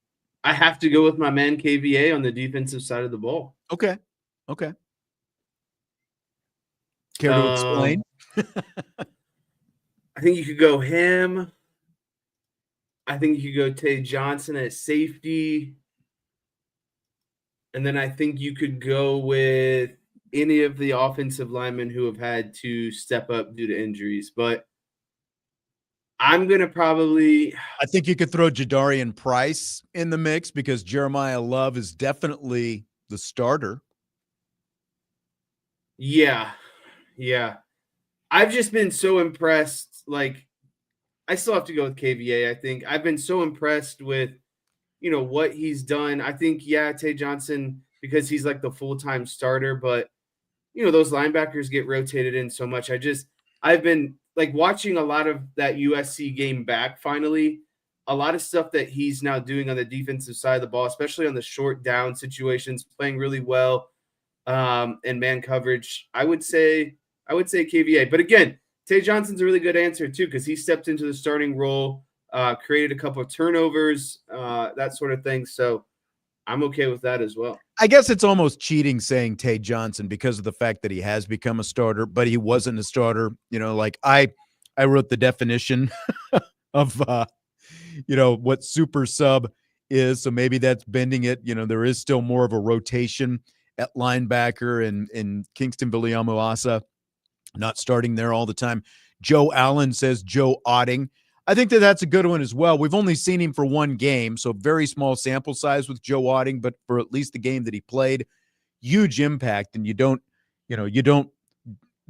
Speaker 2: I have to go with my man KVA on the defensive side of the ball.
Speaker 1: Okay. Care to explain?
Speaker 2: I think you could go him. I think you could go Tay Johnson at safety. And then I think you could go with any of the offensive linemen who have had to step up due to injuries. But I'm going to probably –
Speaker 1: I think you could throw Jadarian Price in the mix because Jeremiah Love is definitely the starter.
Speaker 2: Yeah. I've just been so impressed. Like, I still have to go with KVA, I think. I've been so impressed with, what he's done. I think, Tay Johnson, because he's like the full-time starter, but, those linebackers get rotated in so much. I've been like watching a lot of that USC game back finally. A lot of stuff that he's now doing on the defensive side of the ball, especially on the short down situations, playing really well and man coverage. I would say KVA. But again, Tay Johnson's a really good answer too, because he stepped into the starting role, created a couple of turnovers, that sort of thing. So I'm okay with that as well.
Speaker 1: I guess it's almost cheating saying Tay Johnson because of the fact that he has become a starter, but he wasn't a starter. Like I wrote the definition of, what super sub is. So maybe that's bending it. There is still more of a rotation at linebacker and Kingston Viliamu-Asa not starting there all the time. Joe Allen says Joe Otting. I think that's a good one as well. We've only seen him for one game, so very small sample size with Joe Otting, but for at least the game that he played, huge impact. And you don't,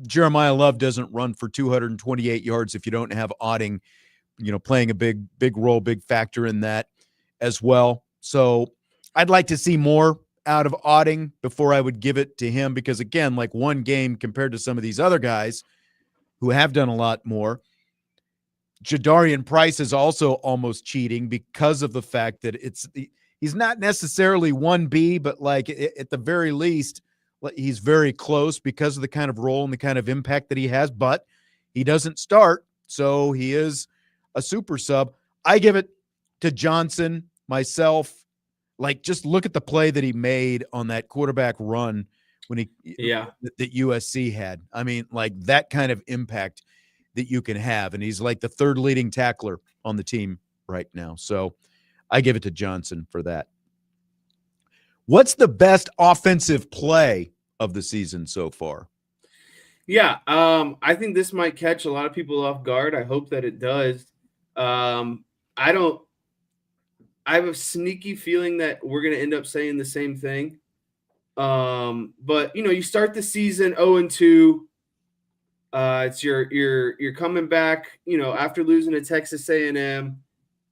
Speaker 1: Jeremiah Love doesn't run for 228 yards if you don't have Otting, playing a big role, big factor in that as well. So I'd like to see more out of Otting before I would give it to him, because again, like one game compared to some of these other guys who have done a lot more. Jadarian Price is also almost cheating because of the fact that he's not necessarily 1B, but like at the very least, he's very close because of the kind of role and the kind of impact that he has, but he doesn't start. So he is a super sub. I give it to Johnson myself. Like, just look at the play that he made on that quarterback run when that USC had. I mean, like that kind of impact that you can have. And he's like the third leading tackler on the team right now. So I give it to Johnson for that. What's the best offensive play of the season so far?
Speaker 2: Yeah, I think this might catch a lot of people off guard. I hope that it does. I have a sneaky feeling that we're going to end up saying the same thing. But you start the season 0-2. It's you're coming back, after losing to Texas A&M.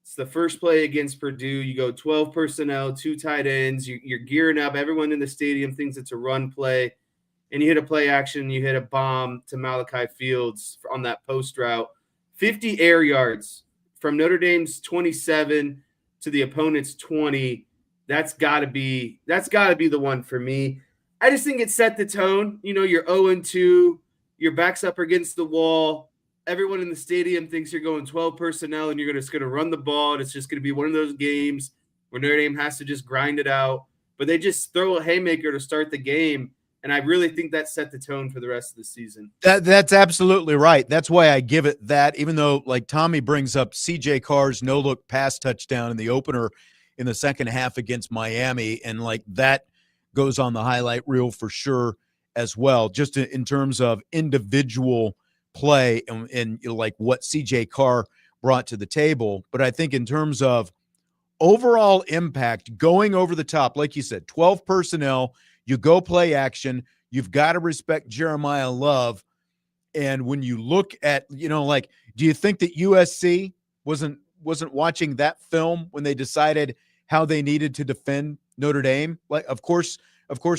Speaker 2: It's the first play against Purdue. You go 12 personnel, 2 tight ends. You're gearing up. Everyone in the stadium thinks it's a run play, and you hit a play action. You hit a bomb to Malachi Fields on that post route. 50 air yards from Notre Dame's 27 to the opponent's 20. That's got to be the one for me. I just think it set the tone. You're 0-2. Your back's up against the wall. Everyone in the stadium thinks you're going 12 personnel and you're just going to run the ball. And it's just going to be one of those games where Notre Dame has to just grind it out. But they just throw a haymaker to start the game. And I really think that set the tone for the rest of the season.
Speaker 1: That's absolutely right. That's why I give it that, even though like Tommy brings up CJ Carr's no-look pass touchdown in the opener in the second half against Miami. And like that goes on the highlight reel for sure as well, just in terms of individual play and like what CJ Carr brought to the table. But I think in terms of overall impact, going over the top, like you said, 12 personnel, you go play action, you've got to respect Jeremiah Love. And when you look at, like Do you think that USC wasn't watching that film when they decided how they needed to defend Notre Dame? Like, of course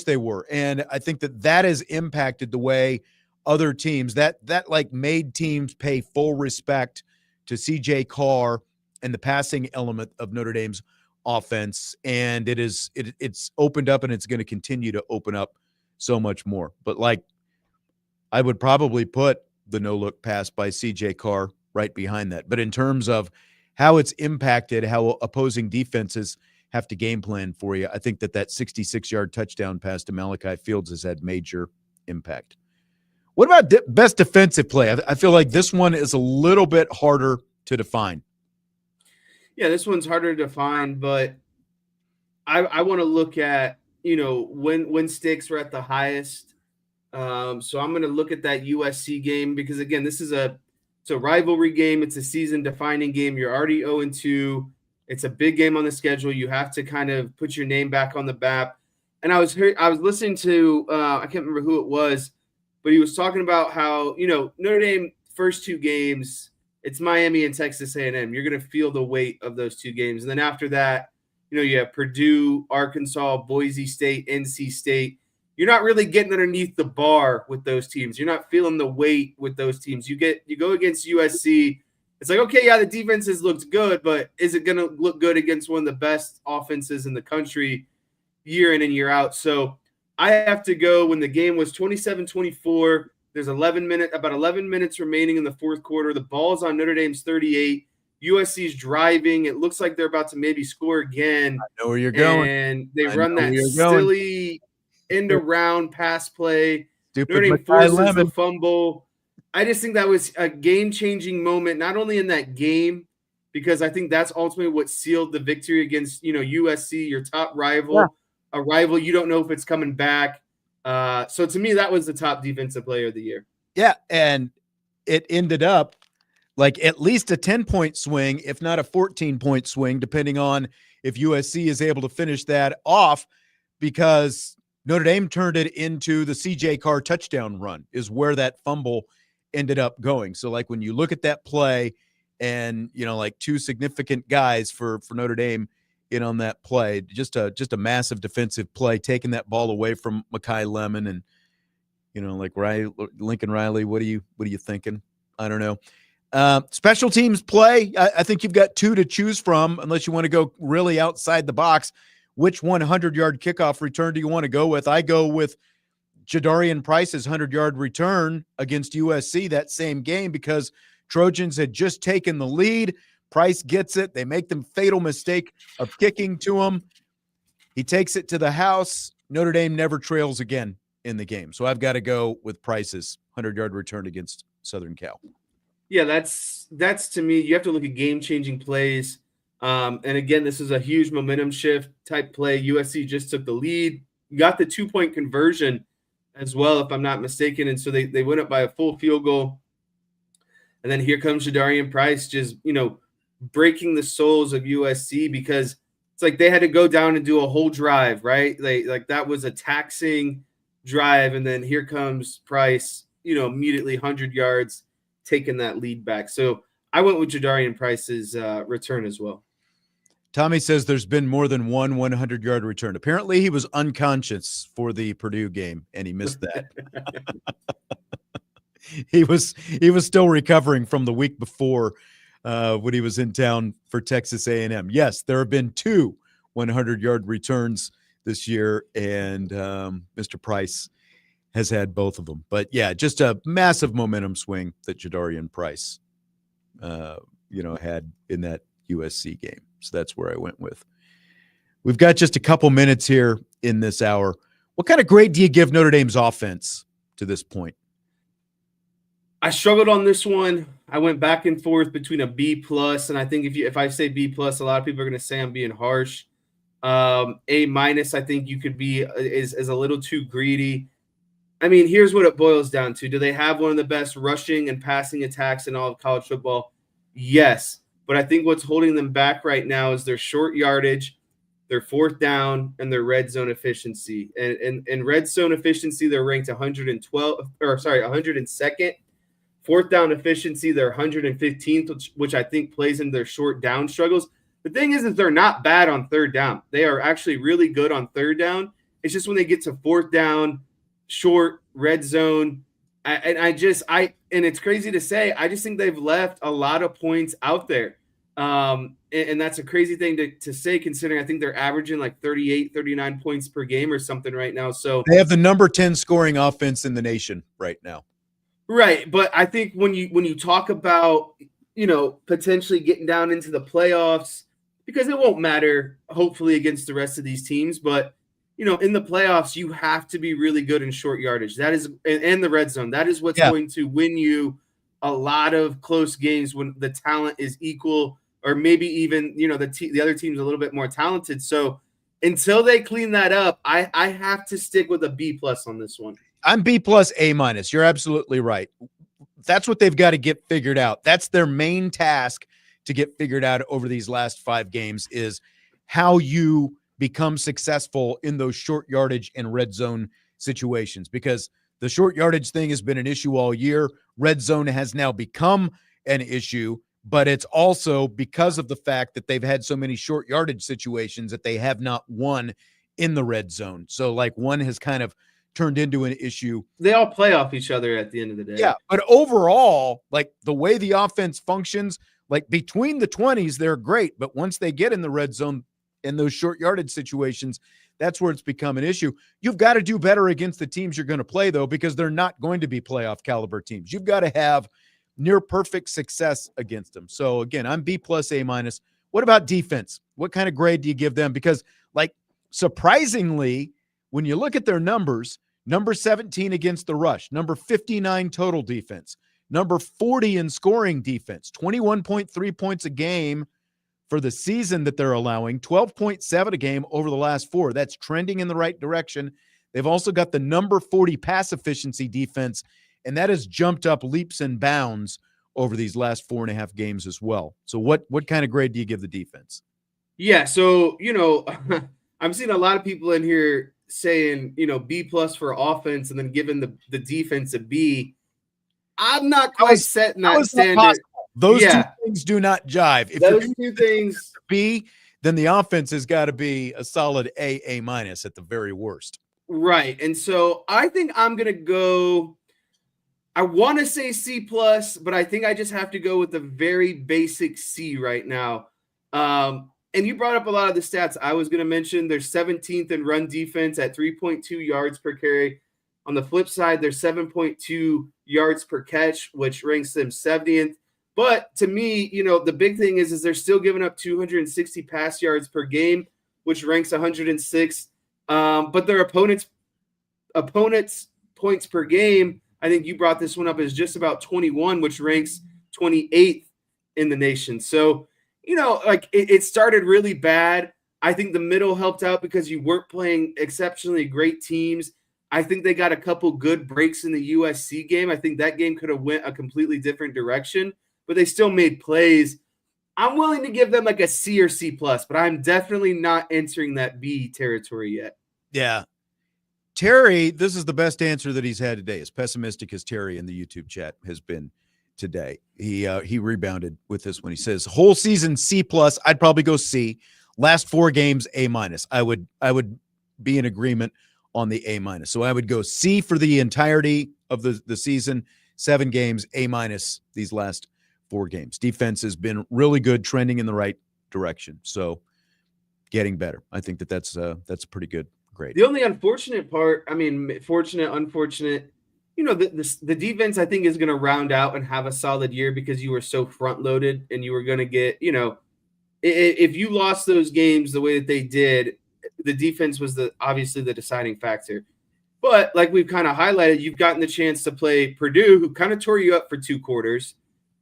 Speaker 1: they were. And I think that has impacted the way other teams that like made teams pay full respect to CJ Carr and the passing element of Notre Dame's offense. And it's opened up, and it's going to continue to open up so much more. But like, I would probably put the no-look pass by CJ Carr right behind that. But in terms of how it's impacted how opposing defenses have to game plan for you, I think that 66-yard touchdown pass to Malachi Fields has had major impact. What about best defensive play? I feel like this one is a little bit harder to define.
Speaker 2: Yeah, this one's harder to define, but I want to look at, when stakes were at the highest. So I'm going to look at that USC game because, again, this is it's a rivalry game. It's a season-defining game. You're already 0-2. It's a big game on the schedule. You have to kind of put your name back on the map. And I was listening to I can't remember who it was, but he was talking about how, Notre Dame first two games, it's Miami and Texas A&M. You're going to feel the weight of those two games. And then after that, you have Purdue, Arkansas, Boise State, NC State. You're not really getting underneath the bar with those teams. You're not feeling the weight with those teams. You go against USC. It's like, okay, yeah, the defense has looked good, but is it going to look good against one of the best offenses in the country year in and year out? So I have to go when the game was 27-24. There's about 11 minutes remaining in the fourth quarter. The ball's on Notre Dame's 38. USC's driving. It looks like they're about to maybe score again.
Speaker 1: I know where you're going.
Speaker 2: And they run that silly end around pass play.
Speaker 1: Stupid
Speaker 2: Notre Dame
Speaker 1: Mackay
Speaker 2: forces
Speaker 1: Lemon.
Speaker 2: the fumble. I just think that was a game-changing moment, not only in that game, because I think that's ultimately what sealed the victory against, USC, your top rival, a rival you don't know if it's coming back. So to me, that was the top defensive player of the year.
Speaker 1: Yeah, and it ended up like at least a 10-point swing, if not a 14-point swing, depending on if USC is able to finish that off, because Notre Dame turned it into the CJ Carr touchdown run is where that fumble ended up going. So like when you look at that play and, like two significant guys for Notre Dame in on that play, just a massive defensive play, taking that ball away from Mackay Lemon and, like Lincoln Riley, what are you thinking? I don't know. Special teams play. I think you've got two to choose from, unless you want to go really outside the box. Which 100-yard kickoff return do you want to go with? I go with Jadarian Price's 100-yard return against USC that same game because Trojans had just taken the lead. Price gets it. They make the fatal mistake of kicking to him. He takes it to the house. Notre Dame never trails again in the game. So I've got to go with Price's 100-yard return against Southern Cal.
Speaker 2: Yeah, that's to me, you have to look at game-changing plays. And again, this is a huge momentum shift type play. USC just took the lead, got the 2-point conversion as well, if I'm not mistaken. And so they went up by a full field goal. And then here comes Jadarian Price just, breaking the souls of USC because it's like they had to go down and do a whole drive, right? That was a taxing drive. And then here comes Price, immediately 100 yards, taking that lead back. So I went with Jadarian Price's return as well.
Speaker 1: Tommy says there's been more than one 100-yard return. Apparently he was unconscious for the Purdue game, and he missed that. He was still recovering from the week before when he was in town for Texas A&M. Yes, there have been two 100-yard returns this year, and Mr. Price has had both of them. But, yeah, just a massive momentum swing that Jadarian Price, had in that USC game. So that's where I went with. We've got just a couple minutes here in this hour. What kind of grade do you give Notre Dame's offense to this point?
Speaker 2: I struggled on this one. I went back and forth between a B+, and I think if I say B+, a lot of people are going to say I'm being harsh. A-, I think you could be is a little too greedy. I mean, here's what it boils down to. Do they have one of the best rushing and passing attacks in all of college football? Yes. But I think what's holding them back right now is their short yardage, their fourth down, and their red zone efficiency. And red zone efficiency, they're ranked 102nd Fourth down efficiency, they're 115th, which I think plays into their short down struggles. The thing is they're not bad on third down. They are actually really good on third down. It's just when they get to fourth down, short, red zone, and it's crazy to say, I just think they've left a lot of points out there. And that's a crazy thing to say, considering I think they're averaging like 38, 39 points per game or something right now. So
Speaker 1: they have the number 10 scoring offense in the nation right now.
Speaker 2: Right. But I think when you talk about, potentially getting down into the playoffs, because it won't matter, hopefully, against the rest of these teams, but in the playoffs, you have to be really good in short yardage. That is, and the red zone. That is what's going to win you a lot of close games when the talent is equal, or maybe even, the other team's a little bit more talented. So until they clean that up, I have to stick with a B+ on this one.
Speaker 1: I'm B+, A-. You're absolutely right. That's what they've got to get figured out. That's their main task to get figured out over these last 5 games, is how you become successful in those short yardage and red zone situations, because the short yardage thing has been an issue all year. Red zone has now become an issue, but it's also because of the fact that they've had so many short yardage situations that they have not won in the red zone. So like one has kind of turned into an issue.
Speaker 2: They all play off each other at the end of the day.
Speaker 1: Yeah, but overall, like the way the offense functions, like between the 20s, they're great. But once they get in the red zone in those short yardage situations, that's where it's become an issue. You've got to do better against the teams you're going to play, though, because they're not going to be playoff caliber teams. You've got to have near perfect success against them. So again, I'm B+, A-. What about defense? What kind of grade do you give them? Because like surprisingly, when you look at their numbers, number 17 against the rush, number 59 total defense, number 40 in scoring defense, 21.3 points a game for the season that they're allowing, 12.7 a game over the last 4. That's trending in the right direction. They've also got the number 40 pass efficiency defense, and that has jumped up leaps and bounds over these last 4.5 games as well. So what kind of grade do you give the defense?
Speaker 2: Yeah, so, I'm seeing a lot of people in here saying, B+ for offense and then giving the defense a B. I'm not quite setting that standard.
Speaker 1: Those two things do not jive. If
Speaker 2: those two things
Speaker 1: B, then the offense has got to be a solid A- at the very worst.
Speaker 2: Right. And so I think I'm going to go, I want to say C+, but I think I just have to go with the very basic C right now. And you brought up a lot of the stats I was going to mention. They're 17th in run defense at 3.2 yards per carry. On the flip side, they're 7.2 yards per catch, which ranks them 70th. But to me, the big thing is they're still giving up 260 pass yards per game, which ranks 106th. But their opponents' points per game, I think you brought this one up, is just about 21, which ranks 28th in the nation. So, it started really bad. I think the middle helped out because you weren't playing exceptionally great teams. I think they got a couple good breaks in the USC game. I think that game could have went a completely different direction, but they still made plays. I'm willing to give them like a C or C+, but I'm definitely not entering that B territory yet.
Speaker 1: Yeah. Terry, this is the best answer that he's had today, as pessimistic as Terry in the YouTube chat has been today. He rebounded with this one. He says, whole season C+, I'd probably go C. Last 4 games, A-. I would be in agreement on the A-. So I would go C for the entirety of the season, 7 games, A- these last 4 games. Defense has been really good, trending in the right direction. So getting better. I think that's a pretty good grade.
Speaker 2: The only unfortunate part, fortunate, unfortunate, the defense I think is going to round out and have a solid year because you were so front loaded and you were going to get, if you lost those games the way that they did, the defense was obviously the deciding factor. But like we've kind of highlighted, you've gotten the chance to play Purdue, who kind of tore you up for 2 quarters,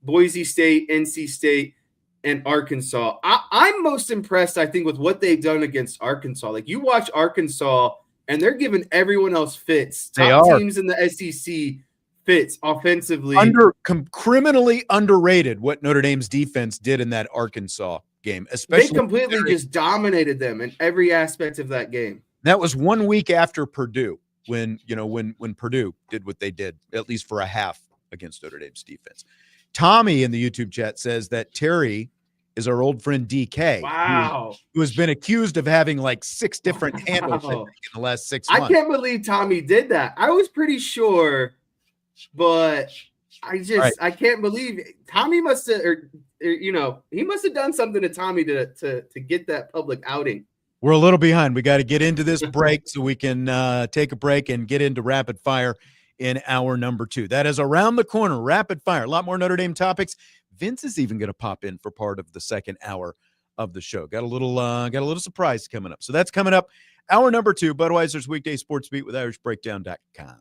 Speaker 2: Boise State, NC State, and Arkansas. I'm most impressed, I think, with what they've done against Arkansas. Like you watch Arkansas, and they're giving everyone else fits. Top teams in the SEC fits offensively.
Speaker 1: Criminally underrated what Notre Dame's defense did in that Arkansas game. Especially
Speaker 2: they completely just dominated them in every aspect of that game.
Speaker 1: That was 1 week after Purdue when Purdue did what they did, at least for a half against Notre Dame's defense. Tommy in the YouTube chat says that Terry is our old friend DK,
Speaker 2: Wow.
Speaker 1: who has been accused of having like 6 different handles in the last 6 months.
Speaker 2: I can't believe Tommy did that. I was pretty sure, but I can't believe Tommy must have, he must have done something to Tommy to get that public outing.
Speaker 1: We're a little behind. We got to get into this break so we can take a break and get into rapid fire in hour number 2. That is around the corner. Rapid fire. A lot more Notre Dame topics. Vince is even going to pop in for part of the second hour of the show. Got a little surprise coming up. So that's coming up. Hour number 2, Budweiser's Weekday Sports Beat with IrishBreakdown.com.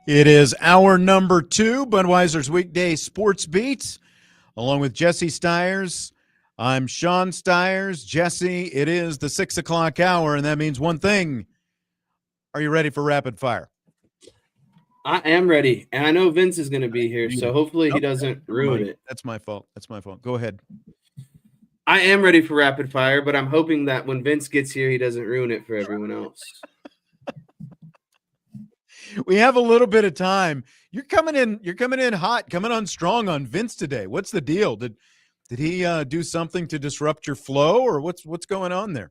Speaker 1: It is hour number 2, Budweiser's Weekday Sports Beat, along with Jesse Stiers. I'm Sean Stiers. Jesse, it is the 6 o'clock hour, and that means one thing. Are you ready for rapid fire?
Speaker 2: I am ready, and I know Vince is going to be here, so hopefully he doesn't ruin it.
Speaker 1: That's my fault. Go ahead.
Speaker 2: I am ready for rapid fire, but I'm hoping that when Vince gets here, he doesn't ruin it for everyone else.
Speaker 1: We have a little bit of time. You're coming in hot, coming on strong on Vince today. What's the deal? Did he do something to disrupt your flow, or what's going on there?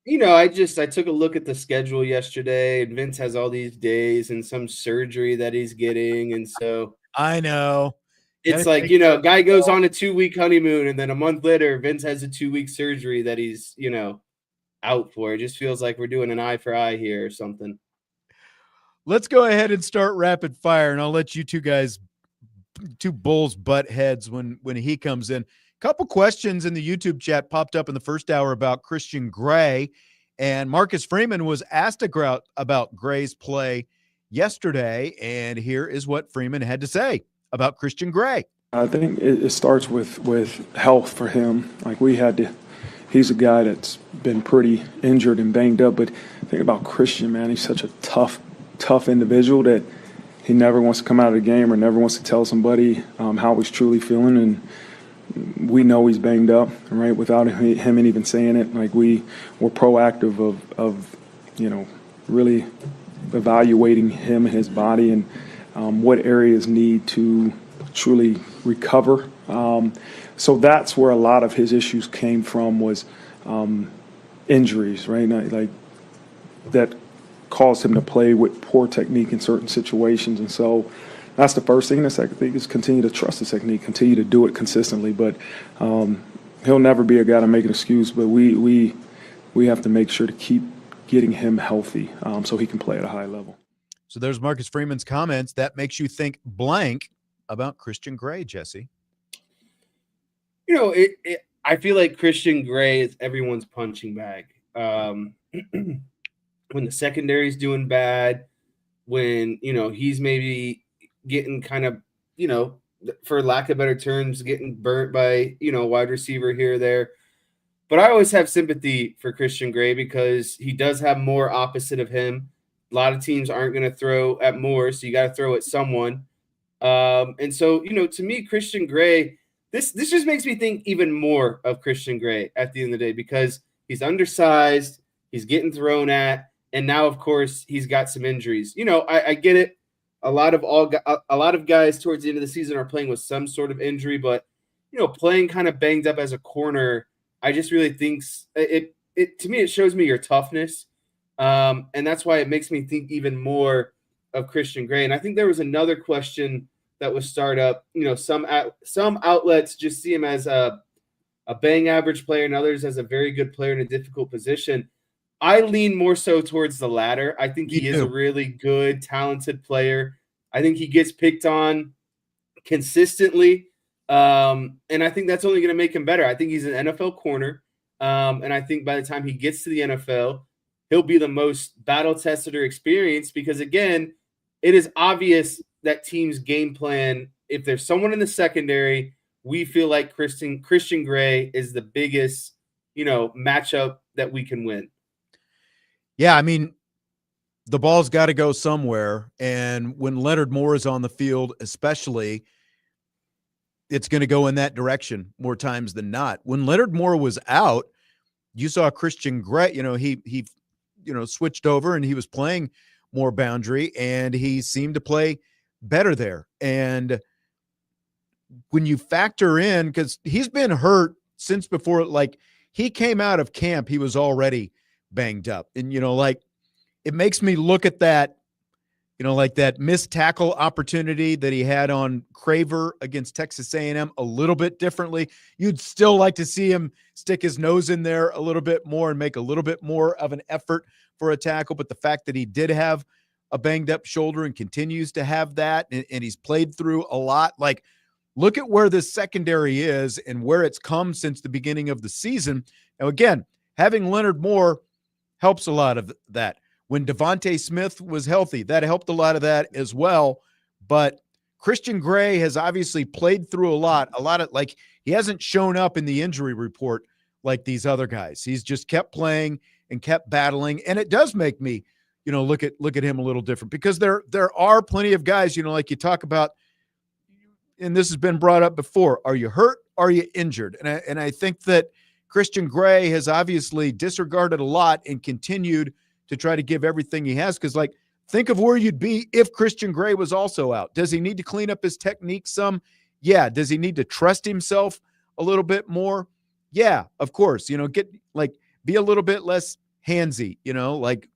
Speaker 2: You know, I took a look at the schedule yesterday, and Vince has all these days and some surgery that he's getting, and so
Speaker 1: I know.
Speaker 2: It's like, you know, guy goes on a 2-week honeymoon, and then a month later, Vince has a 2-week surgery that he's, you know, out for. It just feels like we're doing an eye for eye here or something.
Speaker 1: Let's go ahead and start rapid fire, and I'll let you two bulls butt heads when he comes in. Couple questions in the YouTube chat popped up in the first hour about Christian Gray, and Marcus Freeman was asked about Gray's play yesterday, and here is what Freeman had to say about Christian Gray.
Speaker 4: I think it starts with health for him. Like he's a guy that's been pretty injured and banged up, but think about Christian, man. He's such a tough individual that he never wants to come out of the game or never wants to tell somebody how he's truly feeling. And we know he's banged up, right? Without him even saying it, like we're proactive of you know, really evaluating him and his body and what areas need to truly recover. So that's where a lot of his issues came from, was injuries, right? Like that caused him to play with poor technique in certain situations. And so that's the first thing. The second thing is continue to trust the technique, continue to do it consistently. But he'll never be a guy to make an excuse, but we have to make sure to keep getting him healthy so he can play at a high level.
Speaker 1: So there's Marcus Freeman's comments. That makes you think blank about Christian Gray, Jesse.
Speaker 2: You know, I feel like Christian Gray is everyone's punching bag. When the secondary's doing bad, when, you know, he's maybe getting kind of, you know, for lack of better terms, getting burnt by, you know, wide receiver here or there. But I always have sympathy for Christian Gray because he does have more opposite of him. A lot of teams aren't going to throw at Moore, so you got to throw at someone. And so, you know, to me, Christian Gray, this just makes me think even more of Christian Gray at the end of the day, because he's undersized, he's getting thrown at, and now, of course, he's got some injuries. You know, I get it. A lot of guys towards the end of the season are playing with some sort of injury, but, you know, playing kind of banged up as a corner, I just really think it to me, it shows me your toughness. And that's why it makes me think even more of Christian Gray. And I think there was another question that was start up. You know, some outlets just see him as a bang average player and others as a very good player in a difficult position. I lean more so towards the latter. I think he is a really good, talented player. I think he gets picked on consistently. And I think that's only going to make him better. I think he's an NFL corner. And I think by the time he gets to the NFL, he'll be the most battle-tested or experienced because, again, it is obvious that teams game plan. If there's someone in the secondary, we feel like Christian Gray is the biggest, you know, matchup that we can win.
Speaker 1: Yeah, I mean, the ball's got to go somewhere. And when Leonard Moore is on the field, especially, it's going to go in that direction more times than not. When Leonard Moore was out, you saw Christian Gray, you know, he switched over and he was playing more boundary and he seemed to play better there. And when you factor in, because he's been hurt since before, like he came out of camp, he was already banged up. And, you know, like it makes me look at that, you know, like that missed tackle opportunity that he had on Craver against Texas A&M a little bit differently. You'd still like to see him stick his nose in there a little bit more and make a little bit more of an effort for a tackle. But the fact that he did have a banged up shoulder and continues to have that, and he's played through a lot, like look at where this secondary is and where it's come since the beginning of the season. Now, again, having Leonard Moore helps a lot of that. When Devontae Smith was healthy, that helped a lot of that as well. But Christian Gray has obviously played through a lot of, like, he hasn't shown up in the injury report like these other guys. He's just kept playing and kept battling. And it does make me, look at him a little different, because there are plenty of guys, like you talk about, and this has been brought up before. Are you hurt? Are you injured? And I think that Christian Gray has obviously disregarded a lot and continued to try to give everything he has. Because, like, think of where you'd be if Christian Gray was also out. Does he need to clean up his technique some? Yeah. Does he need to trust himself a little bit more? Yeah, of course. Be a little bit less handsy, like,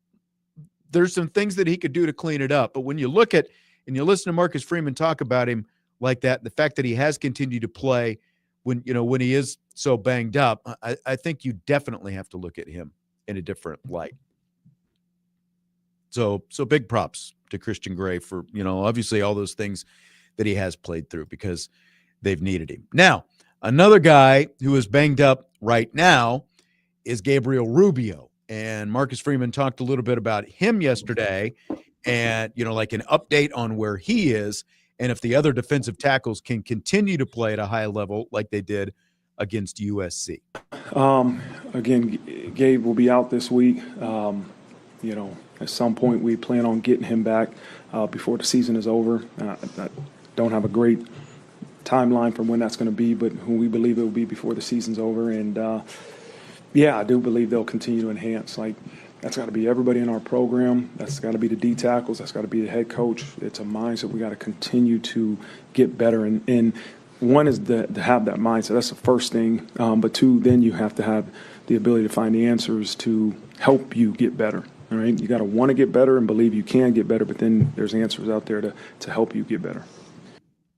Speaker 1: there's some things that he could do to clean it up. But when you look at and you listen to Marcus Freeman talk about him like that, the fact that he has continued to play when he is so banged up, I think you definitely have to look at him in a different light. So big props to Christian Gray for, obviously all those things that he has played through, because they've needed him. Now, another guy who is banged up right now is Gabriel Rubio. And Marcus Freeman talked a little bit about him yesterday, and, like, an update on where he is and if the other defensive tackles can continue to play at a high level like they did against USC.
Speaker 4: Again, Gabe will be out this week. At some point we plan on getting him back before the season is over. I don't have a great timeline for when that's going to be, but we believe it will be before the season's over. And, I do believe they'll continue to enhance. Like, that's got to be everybody in our program. That's got to be the D tackles. That's got to be the head coach. It's a mindset we got to continue to get better. And one is to have that mindset. That's the first thing. But two, then you have to have the ability to find the answers to help you get better. All right, you got to want to get better and believe you can get better, but then there's answers out there to help you get better.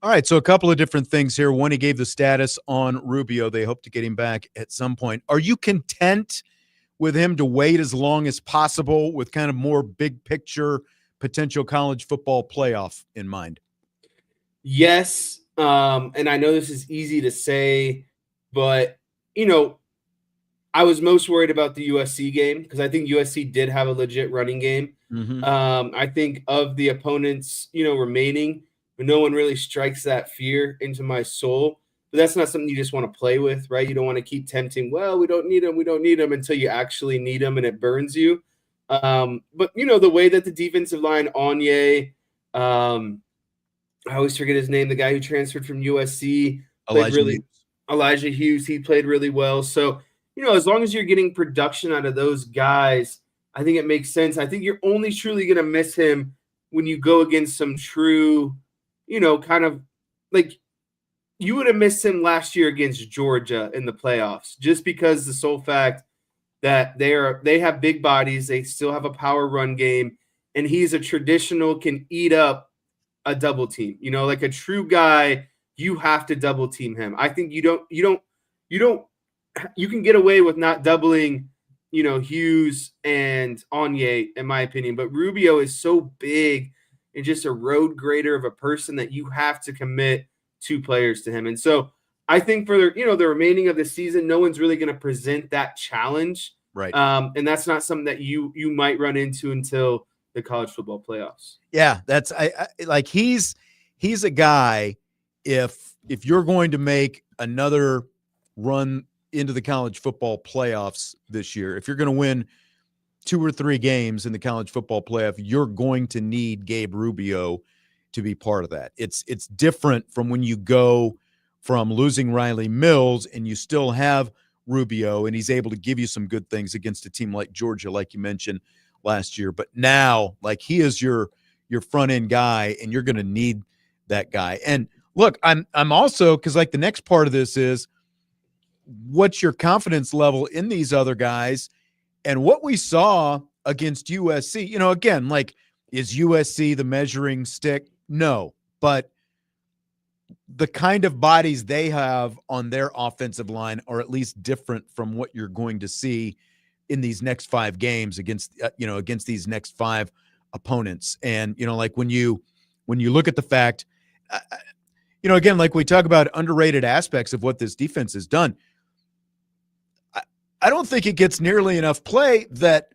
Speaker 1: All right, so a couple of different things here. One, he gave the status on Rubio. They hope to get him back at some point. Are you content with him to wait as long as possible with kind of more big picture potential college football playoff in mind?
Speaker 2: Yes, and I know this is easy to say, but, I was most worried about the USC game because I think USC did have a legit running game.
Speaker 1: Mm-hmm.
Speaker 2: I think of the opponents, remaining, but no one really strikes that fear into my soul. But that's not something you just want to play with, right? You don't want to keep tempting, well, we don't need them until you actually need them and it burns you. But, the way that the defensive line, I always forget his name, the guy who transferred from USC, Elijah Hughes, he played really well. So, as long as you're getting production out of those guys, I think it makes sense. I think you're only truly going to miss him when you go against some true, kind of like you would have missed him last year against Georgia in the playoffs, just because the sole fact that they have big bodies, they still have a power run game, and he's a traditional can eat up a double team. Like a true guy, you have to double team him. I think you can get away with not doubling, Hughes and Onye, in my opinion. But Rubio is so big and just a road grader of a person that you have to commit 2 players to him. And so I think for the remaining of the season, no one's really going to present that challenge.
Speaker 1: Right.
Speaker 2: And that's not something that you might run into until the college football playoffs.
Speaker 1: Yeah, that's I like he's a guy, if you're going to make another run into the college football playoffs this year, if you're going to win 2 or 3 games in the college football playoff, you're going to need Gabe Rubio to be part of that. It's different from when you go from losing Riley Mills and you still have Rubio and he's able to give you some good things against a team like Georgia, like you mentioned last year. But now, like, he is your front end guy, and you're going to need that guy. And look, I'm also, because like the next part of this is, what's your confidence level in these other guys? And what we saw against USC, again, like, is USC the measuring stick? No, but the kind of bodies they have on their offensive line are at least different from what you're going to see in these next 5 games against these next 5 opponents. And, like when you look at the fact, again, like we talk about underrated aspects of what this defense has done, I don't think it gets nearly enough play that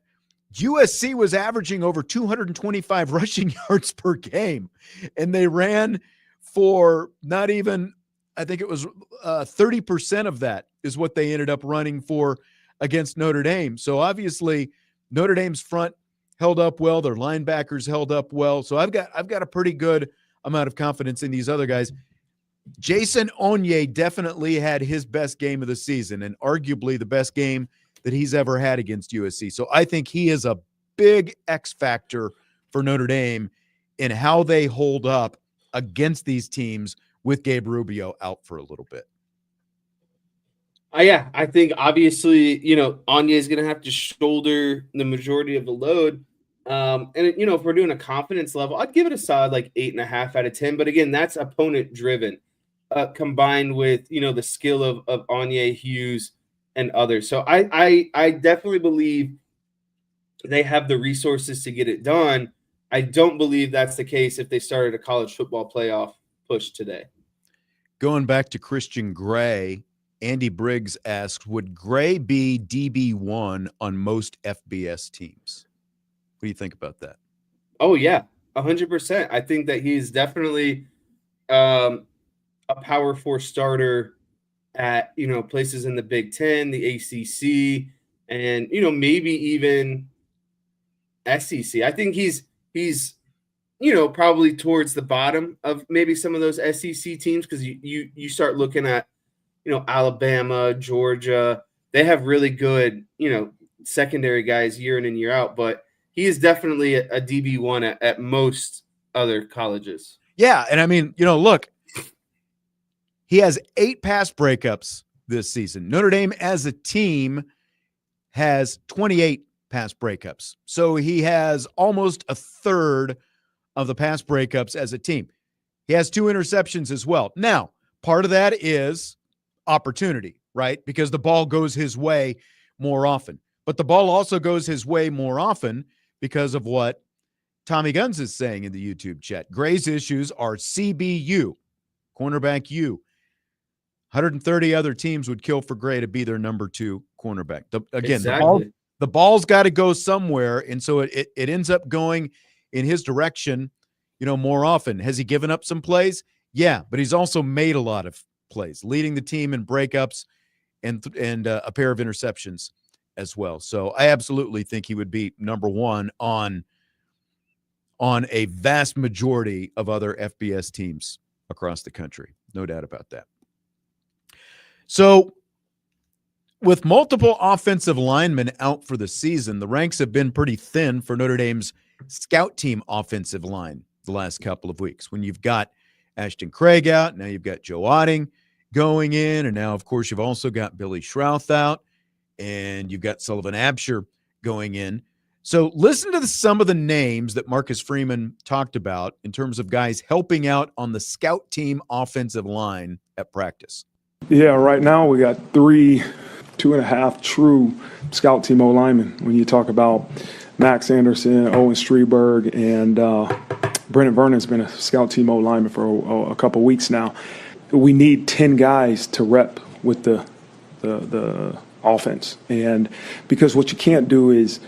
Speaker 1: USC was averaging over 225 rushing yards per game, and they ran for not even, I think it was 30% of that is what they ended up running for against Notre Dame. So obviously Notre Dame's front held up well, their linebackers held up well. So I've got a pretty good amount of confidence in these other guys. Jason Onye definitely had his best game of the season, and arguably the best game that he's ever had against USC. So I think he is a big X factor for Notre Dame in how they hold up against these teams with Gabe Rubio out for a little bit.
Speaker 2: Yeah, I think obviously, Anya is going to have to shoulder the majority of the load. And, if we're doing a confidence level, I'd give it a solid 8.5 out of 10. But again, that's opponent driven, combined with, the skill of Anya, Hughes, and others. So I definitely believe they have the resources to get it done. I don't believe that's the case if they started a college football playoff push today.
Speaker 1: Going back to Christian Gray, Andy Briggs asks, would Gray be DB1 on most FBS teams? What do you think about that?
Speaker 2: Oh, yeah, 100%. I think that he's definitely a Power 4 starter at, places in the Big Ten, the ACC, and, maybe even SEC. I think he's probably towards the bottom of maybe some of those SEC teams, because you start looking at, Alabama, Georgia. They have really good, secondary guys year in and year out, but he is definitely a DB1 at most other colleges.
Speaker 1: Yeah, and I mean, look, he has 8 pass breakups this season. Notre Dame as a team has 28 pass breakups. So he has almost a third of the pass breakups as a team. He has 2 interceptions as well. Now, part of that is opportunity, right? Because the ball goes his way more often. But the ball also goes his way more often because of what Tommy Guns is saying in the YouTube chat. Gray's issues are CBU, cornerback U. 130 other teams would kill for Gray to be their number 2 cornerback.
Speaker 2: Exactly.
Speaker 1: The ball's got to go somewhere, and so it ends up going in his direction, more often. Has he given up some plays? Yeah, but he's also made a lot of plays, leading the team in breakups and a pair of interceptions as well. So I absolutely think he would be number 1 on a vast majority of other FBS teams across the country. No doubt about that. So with multiple offensive linemen out for the season, the ranks have been pretty thin for Notre Dame's scout team offensive line the last couple of weeks. When you've got Ashton Craig out, now you've got Joe Otting going in, and now, of course, you've also got Billy Schrouth out, and you've got Sullivan Absher going in. So listen to some of the names that Marcus Freeman talked about in terms of guys helping out on the scout team offensive line at practice.
Speaker 4: Yeah, right now we got 2.5 true scout team O-linemen. When you talk about Max Anderson, Owen Streberg, and Brennan Vernon's been a scout team O-lineman for a couple weeks now. We need 10 guys to rep with the offense. And because what you can't do is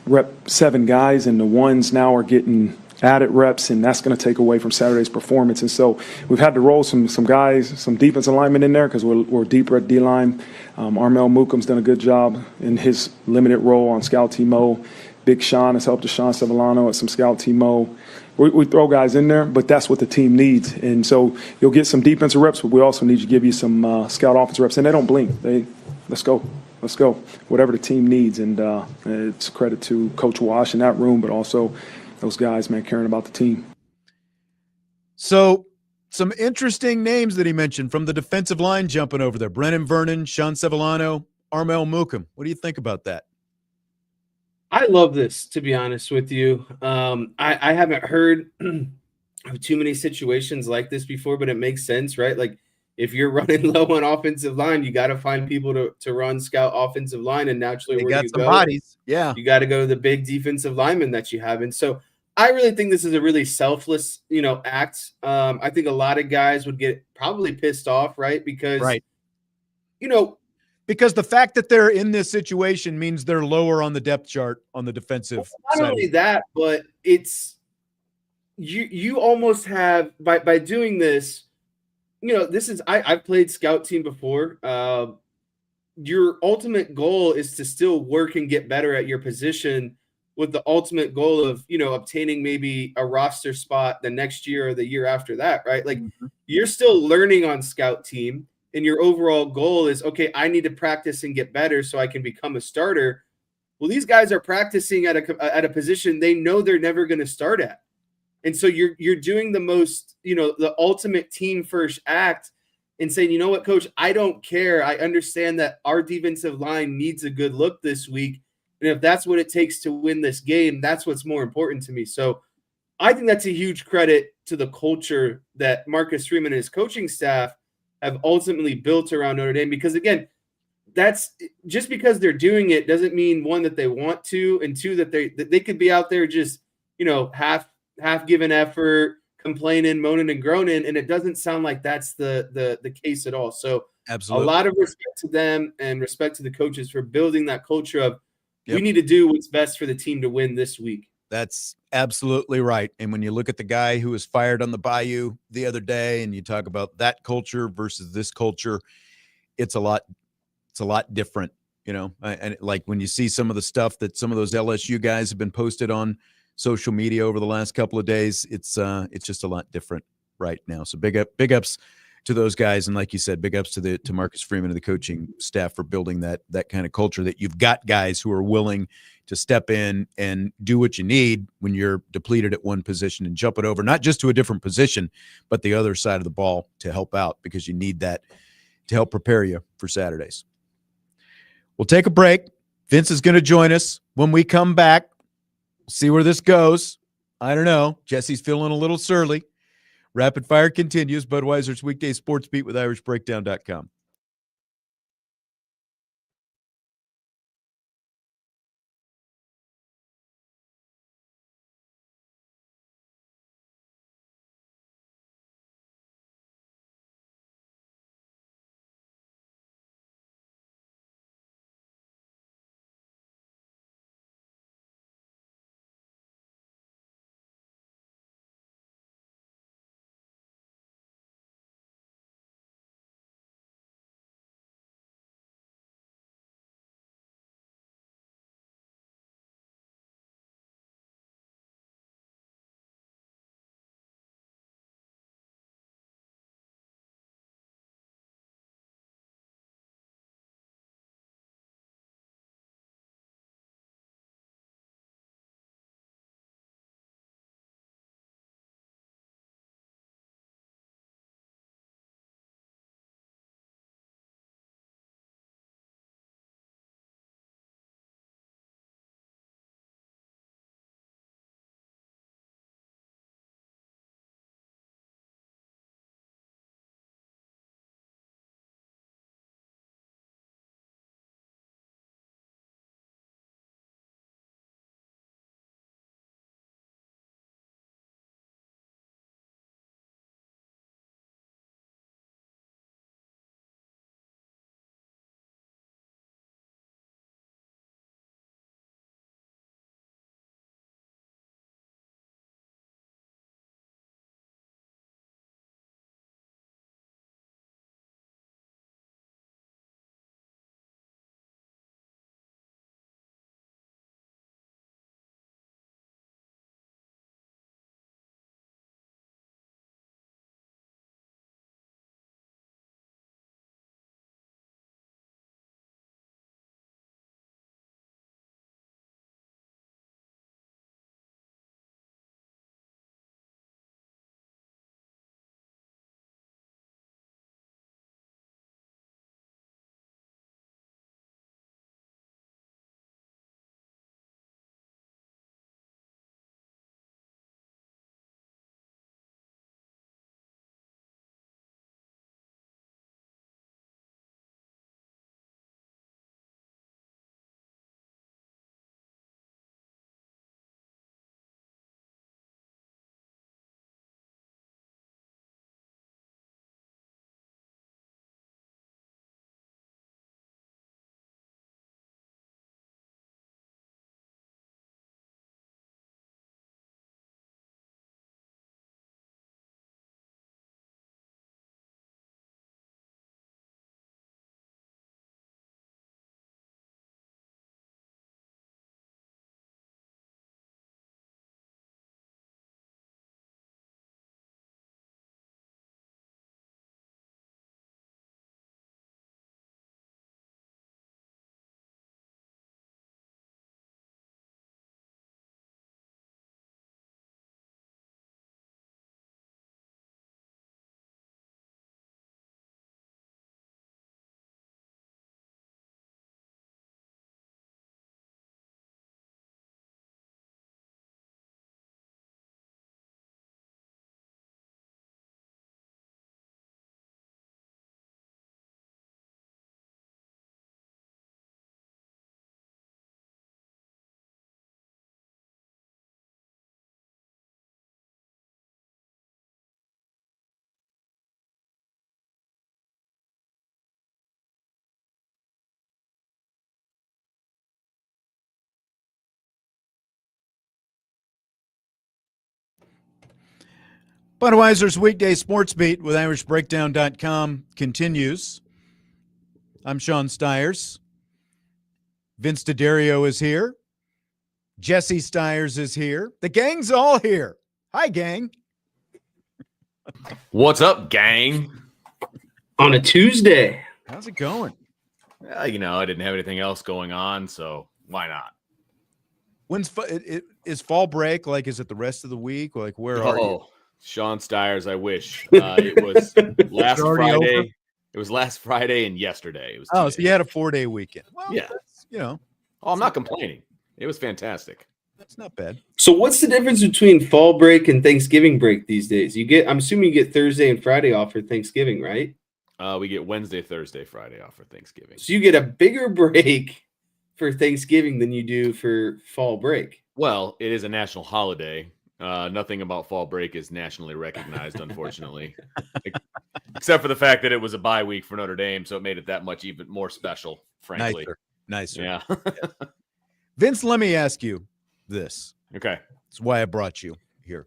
Speaker 4: rep 7 guys, and the ones now are getting added reps, and that's going to take away from Saturday's performance. And so we've had to roll some guys, some defensive linemen in there because we're deeper at D-line. Armel Mookum's done a good job in his limited role on Scout Team O. Big Sean has helped Deshaun Sevillano at some Scout Team O. We throw guys in there, but that's what the team needs. And so you'll get some defensive reps, but we also need to give you some scout offensive reps. And they don't blink. Let's go. Whatever the team needs. And it's credit to Coach Wash in that room, but also those guys, man, caring about the team.
Speaker 1: So some interesting names that he mentioned from the defensive line jumping over there. Brennan Vernon, Sean Sevillano, Armel Mookum. What do you think about that?
Speaker 2: I love this, to be honest with you. I haven't heard of too many situations like this before, but it makes sense, right? Like, if you're running low on offensive line, you got to find people to run scout offensive line, and naturally,
Speaker 1: they got some bodies. Yeah,
Speaker 2: you got to go to the big defensive lineman that you have. And so I really think this is a really selfless, act. I think a lot of guys would get probably pissed off, right? Because,
Speaker 1: Because the fact that they're in this situation means they're lower on the depth chart on the defensive
Speaker 2: Not
Speaker 1: side.
Speaker 2: only that, but it's you almost have by doing this, this is I've played scout team before. Your ultimate goal is to still work and get better at your position with the ultimate goal of, obtaining maybe a roster spot the next year or the year after that, right? Like you're still learning on scout team and your overall goal is, okay, I need to practice and get better so I can become a starter. Well, these guys are practicing at a position they know they're never going to start at. And so you're doing the most, the ultimate team first act and saying, you know what, coach, I don't care. I understand that our defensive line needs a good look this week. And if that's what it takes to win this game, that's what's more important to me. So I think that's a huge credit to the culture that Marcus Freeman and his coaching staff have ultimately built around Notre Dame. Because again, that's just because they're doing it doesn't mean, one, that they want to, and two, that they could be out there just, half given effort, complaining, moaning, and groaning, and it doesn't sound like that's the case at all. So
Speaker 1: Absolutely.
Speaker 2: A lot of respect to them and respect to the coaches for building that culture of we need to do what's best for the team to win this week.
Speaker 1: That's absolutely right. And when you look at the guy who was fired on the Bayou the other day and you talk about that culture versus this culture, it's a lot different, and like when you see some of the stuff that some of those LSU guys have been posted on social media over the last couple of days, it's just a lot different right now. So big ups to those guys. And like you said, big ups to Marcus Freeman and the coaching staff for building that kind of culture, that you've got guys who are willing to step in and do what you need when you're depleted at one position and jump it over, not just to a different position, but the other side of the ball to help out, because you need that to help prepare you for Saturdays. We'll take a break. Vince is going to join us. When we come back, we'll see where this goes. I don't know. Jesse's feeling a little surly. Rapid Fire continues. Budweiser's Weekday Sports Beat with IrishBreakdown.com. Budweiser's Weekday Sportsbeat with IrishBreakdown.com continues. I'm Sean Stiers. Vince D'Addario is here. Jesse Stiers is here. The gang's all here. Hi, gang.
Speaker 5: What's up, gang?
Speaker 2: On a Tuesday.
Speaker 1: How's it going?
Speaker 5: I didn't have anything else going on, so why not?
Speaker 1: When's is fall break? Like, is it the rest of the week? Like, where are you?
Speaker 5: Sean Stiers, I wish. It was last
Speaker 1: already
Speaker 5: Friday.
Speaker 1: over?
Speaker 5: It was last Friday and yesterday. It was
Speaker 1: Oh,
Speaker 5: 2
Speaker 1: so
Speaker 5: days.
Speaker 1: you had a 4-day weekend. Well,
Speaker 5: Yeah.
Speaker 1: that's,
Speaker 5: I'm not complaining. It was fantastic.
Speaker 1: that's not bad.
Speaker 2: So what's the difference between fall break and Thanksgiving break these days? I'm assuming you get Thursday and Friday off for Thanksgiving, right?
Speaker 5: We get Wednesday, Thursday, Friday off for Thanksgiving.
Speaker 2: So you get a bigger break for Thanksgiving than you do for fall break.
Speaker 5: Well, it is a national holiday. Nothing about fall break is nationally recognized, unfortunately, except for the fact that it was a bye week for Notre Dame, so it made it that much even more special, frankly.
Speaker 1: Nicer.
Speaker 5: Yeah.
Speaker 1: Vince, let me ask you this.
Speaker 5: Okay.
Speaker 1: That's why I brought you here.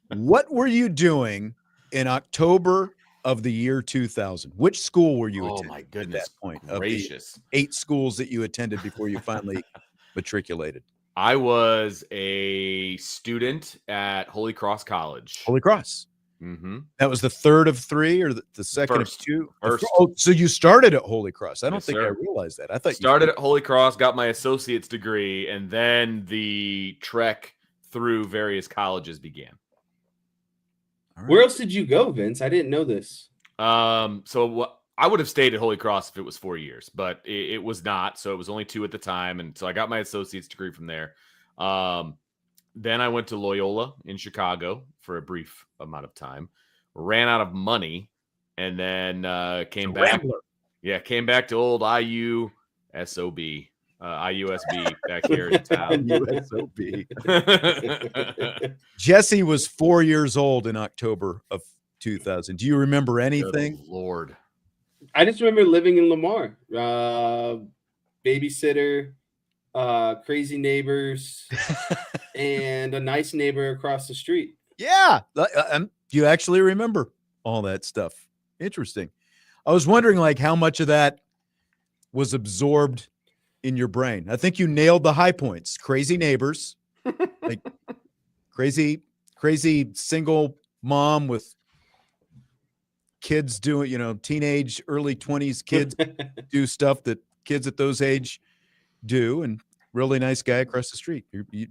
Speaker 1: What were you doing in October of the year 2000? Which school were you
Speaker 5: Oh
Speaker 1: attending
Speaker 5: my
Speaker 1: at
Speaker 5: goodness
Speaker 1: that point?
Speaker 5: gracious!
Speaker 1: Of the 8 schools that you attended before you finally matriculated.
Speaker 5: I was a student at Holy Cross College.
Speaker 1: Holy Cross.
Speaker 5: Mm-hmm.
Speaker 1: That was the third of 3 or the second
Speaker 5: First.
Speaker 1: of 2?
Speaker 5: First.
Speaker 1: Oh, so you started at Holy Cross. I don't
Speaker 5: Yes,
Speaker 1: think I
Speaker 5: sir.
Speaker 1: realized that. I thought
Speaker 5: Started at Holy Cross, got my associate's degree, and then the trek through various colleges began.
Speaker 1: All right.
Speaker 2: Where else did you go, Vince? I didn't know this.
Speaker 5: I would have stayed at Holy Cross if it was 4 years, but it was not. So it was only 2 at the time. And so I got my associate's degree from there. Then I went to Loyola in Chicago for a brief amount of time, ran out of money, and then came back.
Speaker 1: Rambler.
Speaker 5: Yeah, came back to old IUSB back here in town.
Speaker 1: USOB. Jesse was 4 years old in October of 2000. Do you remember anything?
Speaker 5: Good Lord.
Speaker 2: I just remember living in Lamar. Babysitter, crazy neighbors, and a nice neighbor across the street.
Speaker 1: Yeah. You actually remember all that stuff. Interesting. I was wondering, like, how much of that was absorbed in your brain. I think you nailed the high points. Crazy neighbors, like crazy single mom with kids doing, teenage, early 20s kids do stuff that kids at those age do, and really nice guy across the street.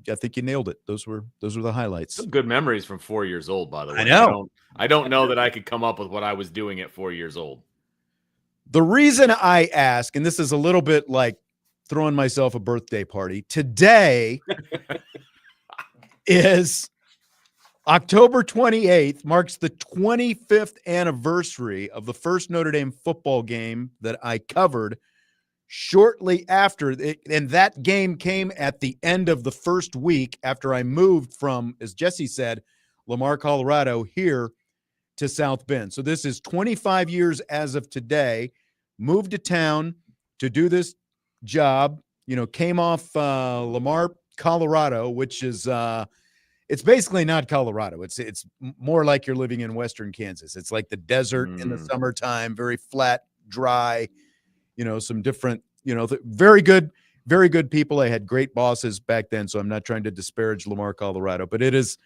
Speaker 1: I think you nailed it. Those were the highlights.
Speaker 5: Some good memories from 4 years old, by the way.
Speaker 1: I know.
Speaker 5: I don't know that I could come up with what I was doing at 4 years old.
Speaker 1: The reason I ask, and this is a little bit like throwing myself a birthday party, today is October 28th, marks the 25th anniversary of the first Notre Dame football game that I covered shortly after it, and that game came at the end of the first week after I moved from, as Jesse said, Lamar, Colorado, here to South Bend. So this is 25 years as of today. Moved to town to do this job, came off Lamar, Colorado, which is it's basically not Colorado. It's more like you're living in Western Kansas. It's like the desert in the summertime, very flat, dry, some different, very good people. I had great bosses back then, so I'm not trying to disparage Lamar, Colorado, but it is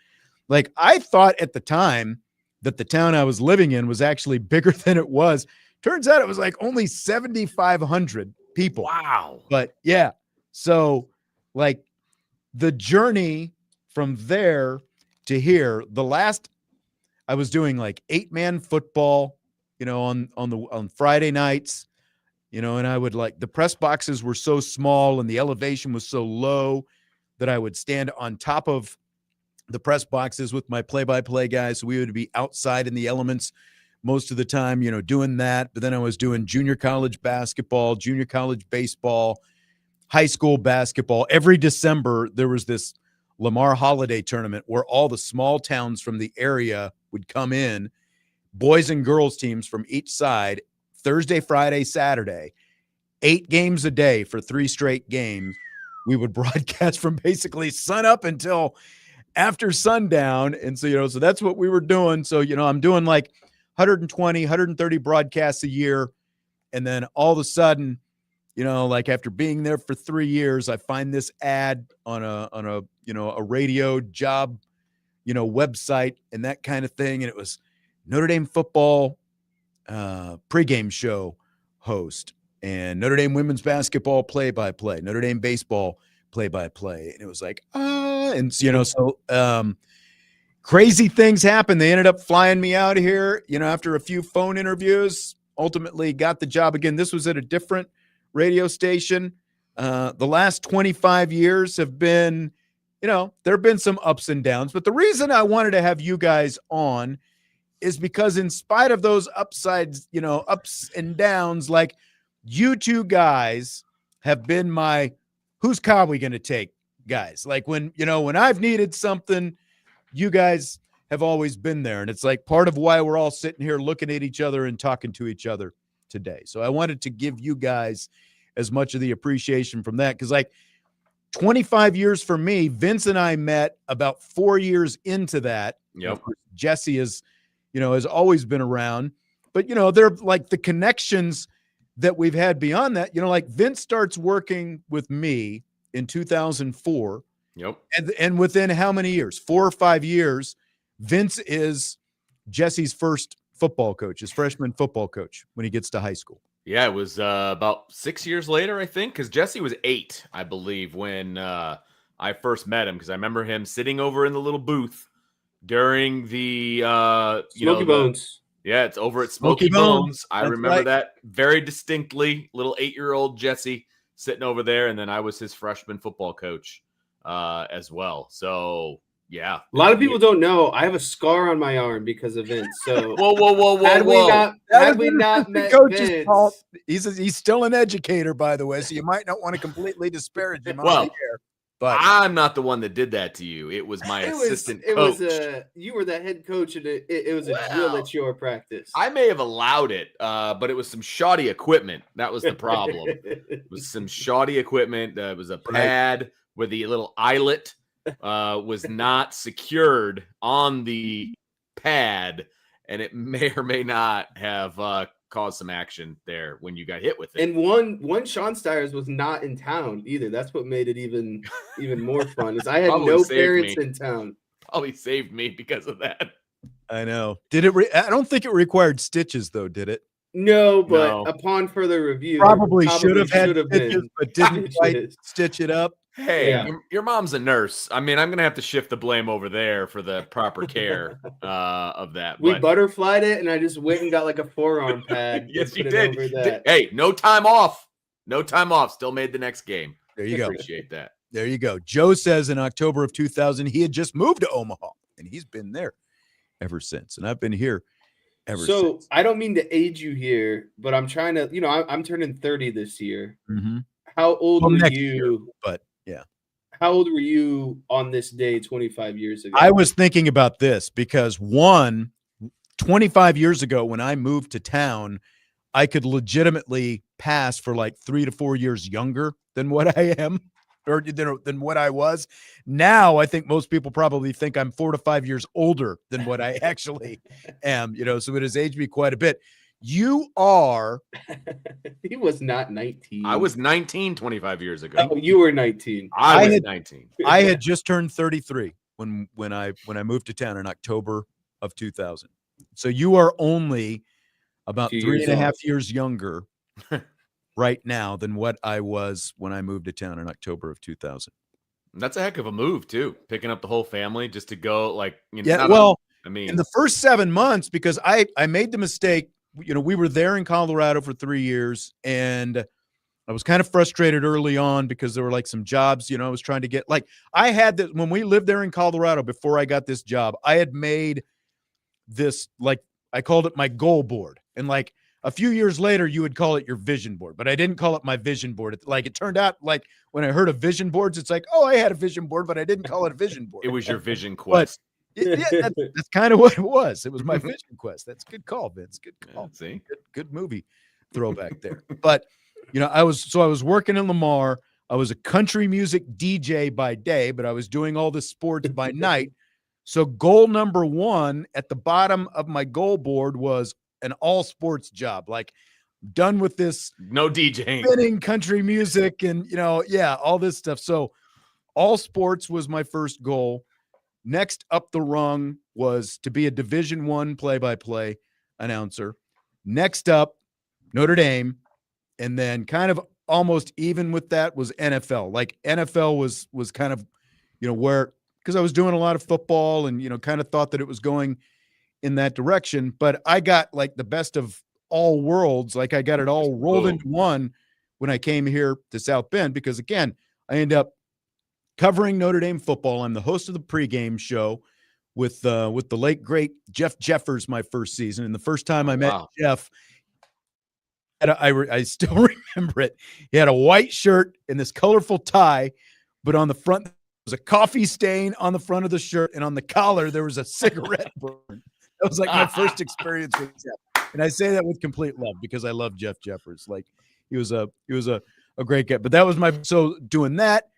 Speaker 1: like, I thought at the time that the town I was living in was actually bigger than it was. Turns out it was like only 7,500 people.
Speaker 5: Wow.
Speaker 1: But yeah, so like the journey from there to here, I was doing like 8-man football, on Friday nights, and I would, like, the press boxes were so small and the elevation was so low that I would stand on top of the press boxes with my play-by-play guys. So we would be outside in the elements most of the time, doing that. But then I was doing junior college basketball, junior college baseball, high school basketball. Every December, there was this Lamar holiday tournament where all the small towns from the area would come in, boys and girls teams from each side, Thursday, Friday, Saturday, 8 games a day for 3 straight games. We would broadcast from basically sun up until after sundown. And so, so that's what we were doing. So, I'm doing like 120, 130 broadcasts a year. And then all of a sudden, like after being there for 3 years, I find this ad on a radio job, website and that kind of thing. And it was Notre Dame football pregame show host and Notre Dame women's basketball play-by-play, Notre Dame baseball play-by-play. And it was like, crazy things happened. They ended up flying me out here, after a few phone interviews, ultimately got the job again. This was at a different radio station. The last 25 years have been, there have been some ups and downs, but the reason I wanted to have you guys on is because in spite of those upsides, ups and downs, like you two guys have been my whose car we going to take guys. Like when I've needed something, you guys have always been there. And it's like part of why we're all sitting here looking at each other and talking to each other today. So I wanted to give you guys as much of the appreciation from that. Cause like 25 years for me, Vince and I met about 4 years into that.
Speaker 5: Yep.
Speaker 1: Jesse is, has always been around, but they're like the connections that we've had beyond that, like Vince starts working with me in 2004.
Speaker 5: Yep.
Speaker 1: And within how many years? 4 or 5 years, Vince is Jesse's first football coach, his freshman football coach when he gets to high school.
Speaker 5: Yeah, it was about 6 years later, I think, because Jesse was 8, I believe, when I first met him, because I remember him sitting over in the little booth during the
Speaker 2: Smoky Bones.
Speaker 5: Yeah, it's over at Smoky Bones. I remember that very distinctly. Little 8-year-old Jesse sitting over there, and then I was his freshman football coach as well. So yeah,
Speaker 2: a lot of people don't know I have a scar on my arm because of Vince. So
Speaker 5: whoa!
Speaker 2: Had we not met Vince,
Speaker 1: he's still an educator, by the way, so you might not want to completely disparage him.
Speaker 5: Well,
Speaker 1: on the air, but
Speaker 5: I'm not the one that did that to you. It was my assistant coach.
Speaker 2: You were the head coach, and it was a drill at your practice.
Speaker 5: I may have allowed it, but it was some shoddy equipment. That was the problem. It was some shoddy equipment. It was a pad where the little eyelet was not secured on the pad, and it may or may not have caused some action there when you got hit with it.
Speaker 2: And one Sean Stiers was not in town either. That's what made it even more fun. Is I had no parents in town.
Speaker 5: Probably saved me because of that.
Speaker 1: I know. Did it? I don't think it required stitches, though. Did it?
Speaker 2: No, but upon further review,
Speaker 1: probably should have had stitches, but didn't quite stitch it up.
Speaker 5: Hey, your mom's a nurse. I mean, I'm going to have to shift the blame over there for the proper care of that.
Speaker 2: We butterflied it, and I just went and got like a forearm pad.
Speaker 5: Yes, you did. Hey, no time off. No time off. Still made the next game.
Speaker 1: There you go.
Speaker 5: Appreciate that.
Speaker 1: There you go. Joe says in October of 2000, he had just moved to Omaha, and he's been there ever since. And I've been here ever since.
Speaker 2: So I don't mean to age you here, but I'm trying to, I'm turning 30 this year.
Speaker 1: Mm-hmm.
Speaker 2: How old were you?
Speaker 1: Year, but yeah.
Speaker 2: How old were you on this day 25 years ago?
Speaker 1: I was thinking about this because 25 years ago when I moved to town, I could legitimately pass for like 3 to 4 years younger than what I am or than what I was. Now, I think most people probably think I'm 4 to 5 years older than what I actually am, so it has aged me quite a bit. You are.
Speaker 2: He was not 19.
Speaker 5: I was 19 25 years ago.
Speaker 2: Oh, you were 19.
Speaker 5: I was 19.
Speaker 1: I had just turned 33 when I moved to town in October of 2000. So you are only about 3.5 years younger right now than what I was when I moved to town in October of 2000.
Speaker 5: That's a heck of a move too. Picking up the whole family just to go in
Speaker 1: the first 7 months, because I made the mistake. We were there in Colorado for 3 years, and I was kind of frustrated early on because there were like some jobs, I was trying to get. Like I had that when we lived there in Colorado before I got this job, I had made this, like I called it my goal board, and like a few years later, you would call it your vision board, but I didn't call it my vision board. It turned out like when I heard of vision boards, it's like, oh, I had a vision board, but I didn't call it a vision board.
Speaker 5: It was your vision quest.
Speaker 1: That's kind of what it was. It was my vision quest. That's a good call, Vince. Good call.
Speaker 5: Yeah, see,
Speaker 1: good movie throwback there. But I was working in Lamar. I was a country music DJ by day, but I was doing all the sports by night. So goal number 1 at the bottom of my goal board was an all sports job. Like, done with this
Speaker 5: No DJing.
Speaker 1: spinning country music and, all this stuff. So all sports was my first goal. Next up the rung was to be a Division I play-by-play announcer. Next up, Notre Dame. And then kind of almost even with that was NFL. Like, NFL was kind of, where, because I was doing a lot of football and, kind of thought that it was going in that direction. But I got like the best of all worlds. Like, I got it all rolled into one when I came here to South Bend, because again, I end up covering Notre Dame football. I'm the host of the pregame show with the late great Jeff Jeffers my first season. And the first time I met Jeff, I still remember it. He had a white shirt and this colorful tie, but on the front there was a coffee stain on the front of the shirt, and on the collar there was a cigarette burn. That was like my first experience with Jeff. And I say that with complete love because I love Jeff Jeffers. Like, he was a great guy. But that was so doing that.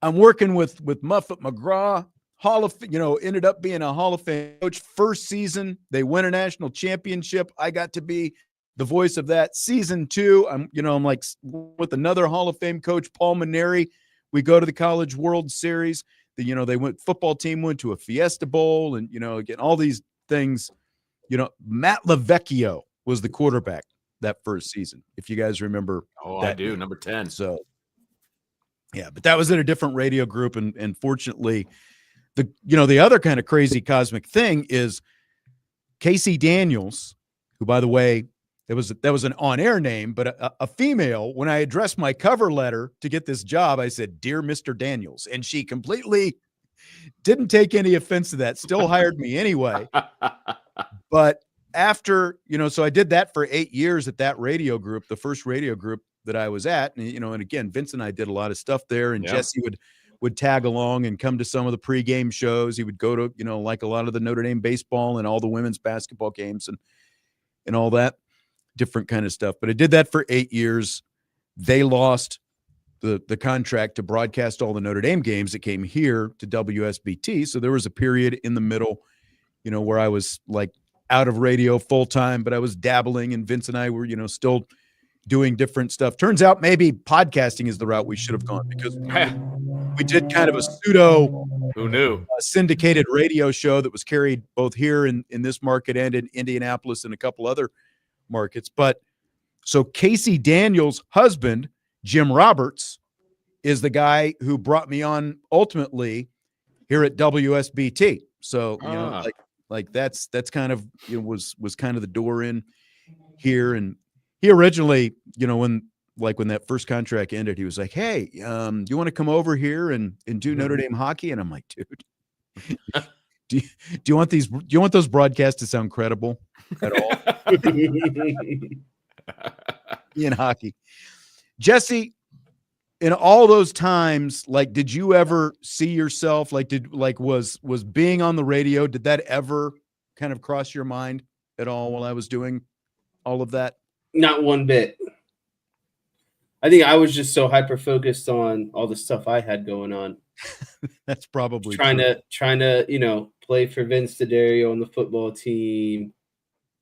Speaker 1: I'm working with Muffet McGraw, ended up being a Hall of Fame coach. First season, they win a national championship. I got to be the voice of that. Season 2, I'm like with another Hall of Fame coach, Paul Maneri. We go to the College World Series. Football team went to a Fiesta Bowl, and again, all these things. Matt LaVecchio was the quarterback that first season, if you guys remember.
Speaker 5: Oh,
Speaker 1: that
Speaker 5: I do.
Speaker 1: name.
Speaker 5: Number 10.
Speaker 1: So, yeah, but that was at a different radio group, and fortunately, the other kind of crazy cosmic thing is Casey Daniels, who, by the way, that was an on-air name, but a female. When I addressed my cover letter to get this job, I said, "Dear Mr. Daniels," and she completely didn't take any offense to that. Still hired me anyway. But after, so I did that for 8 years at that radio group, the first radio group that I was at. And, and again, Vince and I did a lot of stuff there, and Jesse would tag along and come to some of the pregame shows. He would go to, like a lot of the Notre Dame baseball and all the women's basketball games and all that different kind of stuff. But I did that for 8 years. They lost the contract to broadcast all the Notre Dame games that came here to WSBT. So there was a period in the middle, where I was like out of radio full time, but I was dabbling, and Vince and I were, still doing different stuff. Turns out maybe podcasting is the route we should have gone, because we did kind of a pseudo syndicated radio show that was carried both here in this market and in Indianapolis and a couple other markets. But so Casey Daniels' husband, Jim Roberts, is the guy who brought me on ultimately here at WSBT. So, like that's kind of, was kind of the door in here. And he originally, when that first contract ended, he was like, "Hey, do you want to come over here and do Notre Dame hockey?" And I'm like, "Dude, do you want those broadcasts to sound credible at all?" In hockey. Jesse, in all those times, like, did you ever see yourself, was being on the radio, did that ever kind of cross your mind at all while I was doing all of that?
Speaker 2: Not one bit. I think I was just so hyper focused on all the stuff I had going on.
Speaker 1: That's probably
Speaker 2: trying to play for Vince D'Addario on the football team,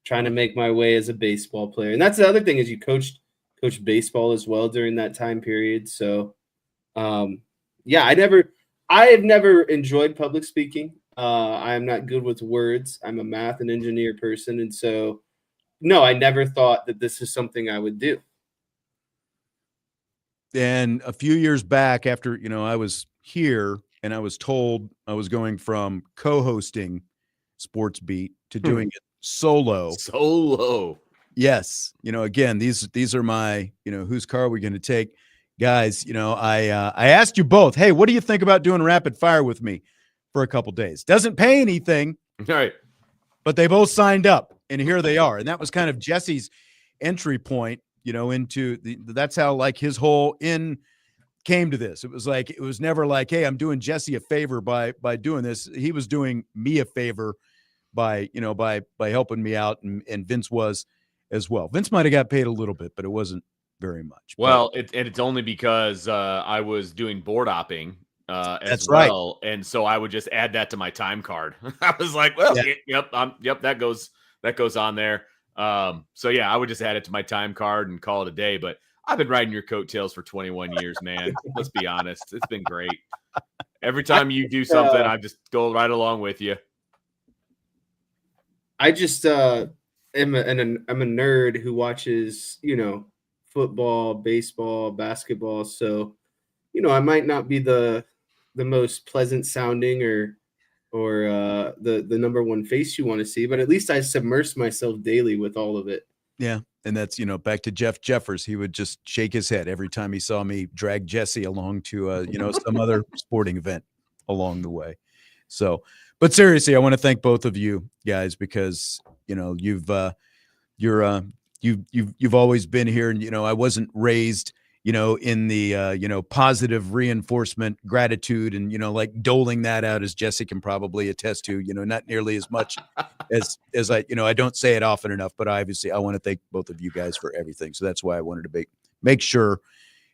Speaker 2: trying to make my way as a baseball player. And that's the other thing, is you coached baseball as well during that time period. So, I have never enjoyed public speaking. I am not good with words. I'm a math and engineer person. And so, no, I never thought that this is something I would do.
Speaker 1: And a few years back, after, I was here and I was told I was going from co-hosting Sportsbeat to doing it solo. Yes. Again, these are my, whose car are we going to take? Guys, I asked you both, hey, what do you think about doing rapid fire with me for a couple days? Doesn't pay anything.
Speaker 5: All right.
Speaker 1: But they both signed up, and here they are. And that was kind of Jesse's entry point, into that's how like his whole came to this. It was never like, hey, I'm doing Jesse a favor by doing this. He was doing me a favor by helping me out, and Vince was as well. Vince might have got paid a little bit, but it wasn't very much.
Speaker 5: Well, it's only because I was doing board hopping as
Speaker 1: That's right.
Speaker 5: well, and so I would just add that to my time card. I was like, well,
Speaker 1: Yeah.
Speaker 5: yep, that goes on there. So yeah, I would just add it to my time card and call it a day. But I've been riding your coattails for 21 years, man. Let's be honest, it's been great. Every time you do something, I just go right along with you.
Speaker 2: I just am I'm a nerd who watches, football, baseball, basketball. So, I might not be the most pleasant sounding or the number one face you want to see, but at least I submerge myself daily with all of it.
Speaker 1: Yeah. And that's, back to Jeff Jeffers. He would just shake his head every time he saw me drag Jesse along to, some other sporting event along the way. So, but seriously, I want to thank both of you guys because, you've always been here, and, I wasn't raised, in the, positive reinforcement, gratitude, and, like doling that out, as Jesse can probably attest to, not nearly as much as I don't say it often enough, but obviously I want to thank both of you guys for everything. So that's why I wanted to make sure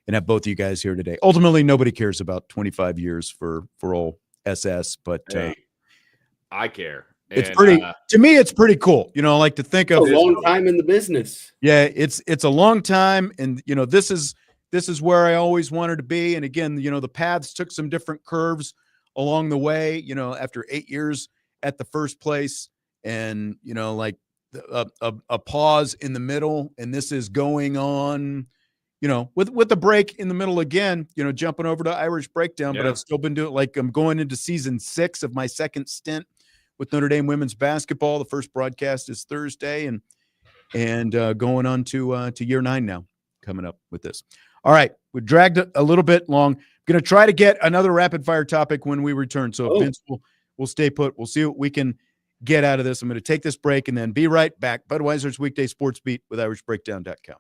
Speaker 1: and have both of you guys here today. Ultimately, nobody cares about 25 years for all SS, but
Speaker 5: Hey, I care.
Speaker 1: it's pretty, to me, it's pretty cool. I like to think of
Speaker 2: a long time in the business.
Speaker 1: Yeah, it's a long time. And, this is where I always wanted to be. And again, the paths took some different curves along the way, after 8 years at the first place and, like a pause in the middle. And this is going on, with the break in the middle again, jumping over to Irish Breakdown, but I've still been doing, like, I'm going into season 6 of my second stint with Notre Dame women's basketball. The first broadcast is Thursday, and going on to year 9 now, coming up with this. All right, we dragged it a little bit long. Going to try to get another rapid fire topic when we return. So Vince will stay put. We'll see what we can get out of this. I'm going to take this break and then be right back. Budweiser's Weekday Sports Beat with IrishBreakdown.com.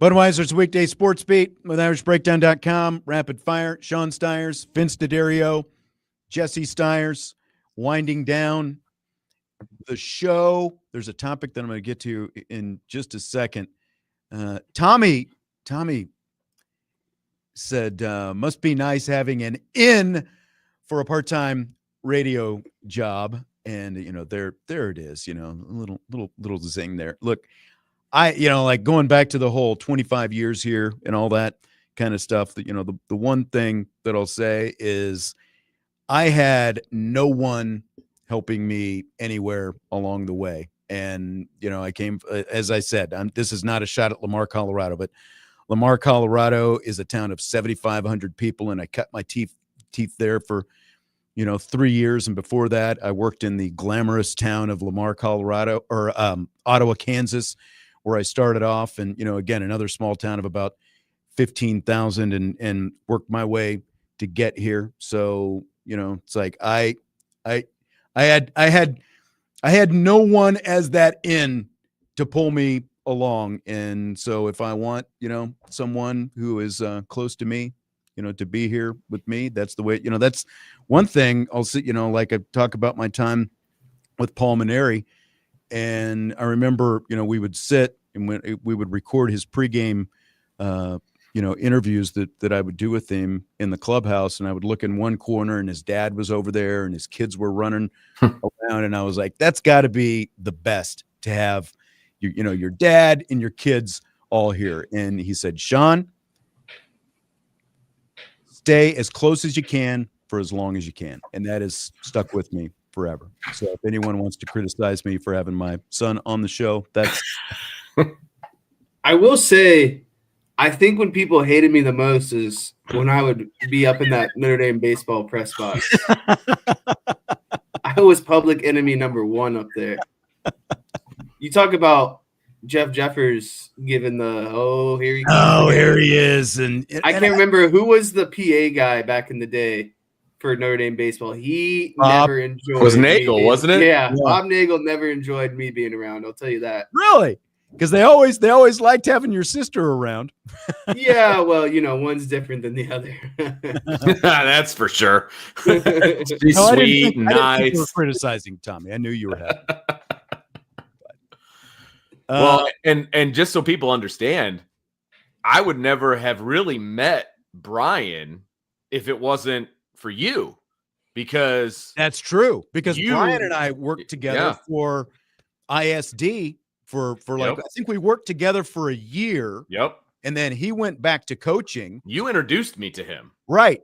Speaker 1: Budweiser's Weekday Sportsbeat with IrishBreakdown.com. Rapid Fire, Sean Stiers, Vince D'Addario, Jesse Stiers, winding down the show. There's a topic that I'm going to get to in just a second. Tommy said, must be nice having an in for a part-time radio job. And, there it is, a little zing there. Look, like going back to the whole 25 years here and all that kind of stuff, that, the one thing that I'll say is I had no one helping me anywhere along the way. And, I came, as I said, this is not a shot at Lamar, Colorado, but Lamar, Colorado is a town of 7,500 people. And I cut my teeth there for, 3 years. And before that, I worked in the glamorous town of Lamar, Colorado, or Ottawa, Kansas, where I started off. And, again, another small town of about 15,000 and worked my way to get here. So, it's like I had no one as that in to pull me along. And so if I want, someone who is close to me, to be here with me, that's the way, that's one thing I'll see, like I talk about my time with Paul Maneri. And I remember, we would sit and we would record his pregame, interviews that I would do with him in the clubhouse. And I would look in one corner and his dad was over there and his kids were running around. And I was like, that's got to be the best to have your dad and your kids all here. And he said, Sean, stay as close as you can for as long as you can. And that has stuck with me forever. So if anyone wants to criticize me for having my son on the show, that's.
Speaker 2: I will say, I think when people hated me the most is when I would be up in that Notre Dame baseball press box. I was public enemy number one up there. You talk about Jeff Jeffers giving the, here he goes.
Speaker 1: Oh, here he is. And
Speaker 2: I can't remember who was the PA guy back in the day for Notre Dame baseball. He never enjoyed.
Speaker 5: Was Nagel, wasn't it?
Speaker 2: Yeah, Bob Nagel never enjoyed me being around. I'll tell you that.
Speaker 1: Really? Because they always liked having your sister around.
Speaker 2: Yeah, well, one's different than the other.
Speaker 5: That's for sure. She's
Speaker 1: No,
Speaker 5: sweet,
Speaker 1: I didn't think
Speaker 5: nice.
Speaker 1: you were criticizing Tommy. I knew you were happy.
Speaker 5: Well, and just so people understand, I would never have really met Brian if it wasn't for you, because
Speaker 1: that's true. Because Brian and I worked together for ISD for like, I think we worked together for a year.
Speaker 5: Yep.
Speaker 1: And then he went back to coaching.
Speaker 5: You introduced me to him.
Speaker 1: Right.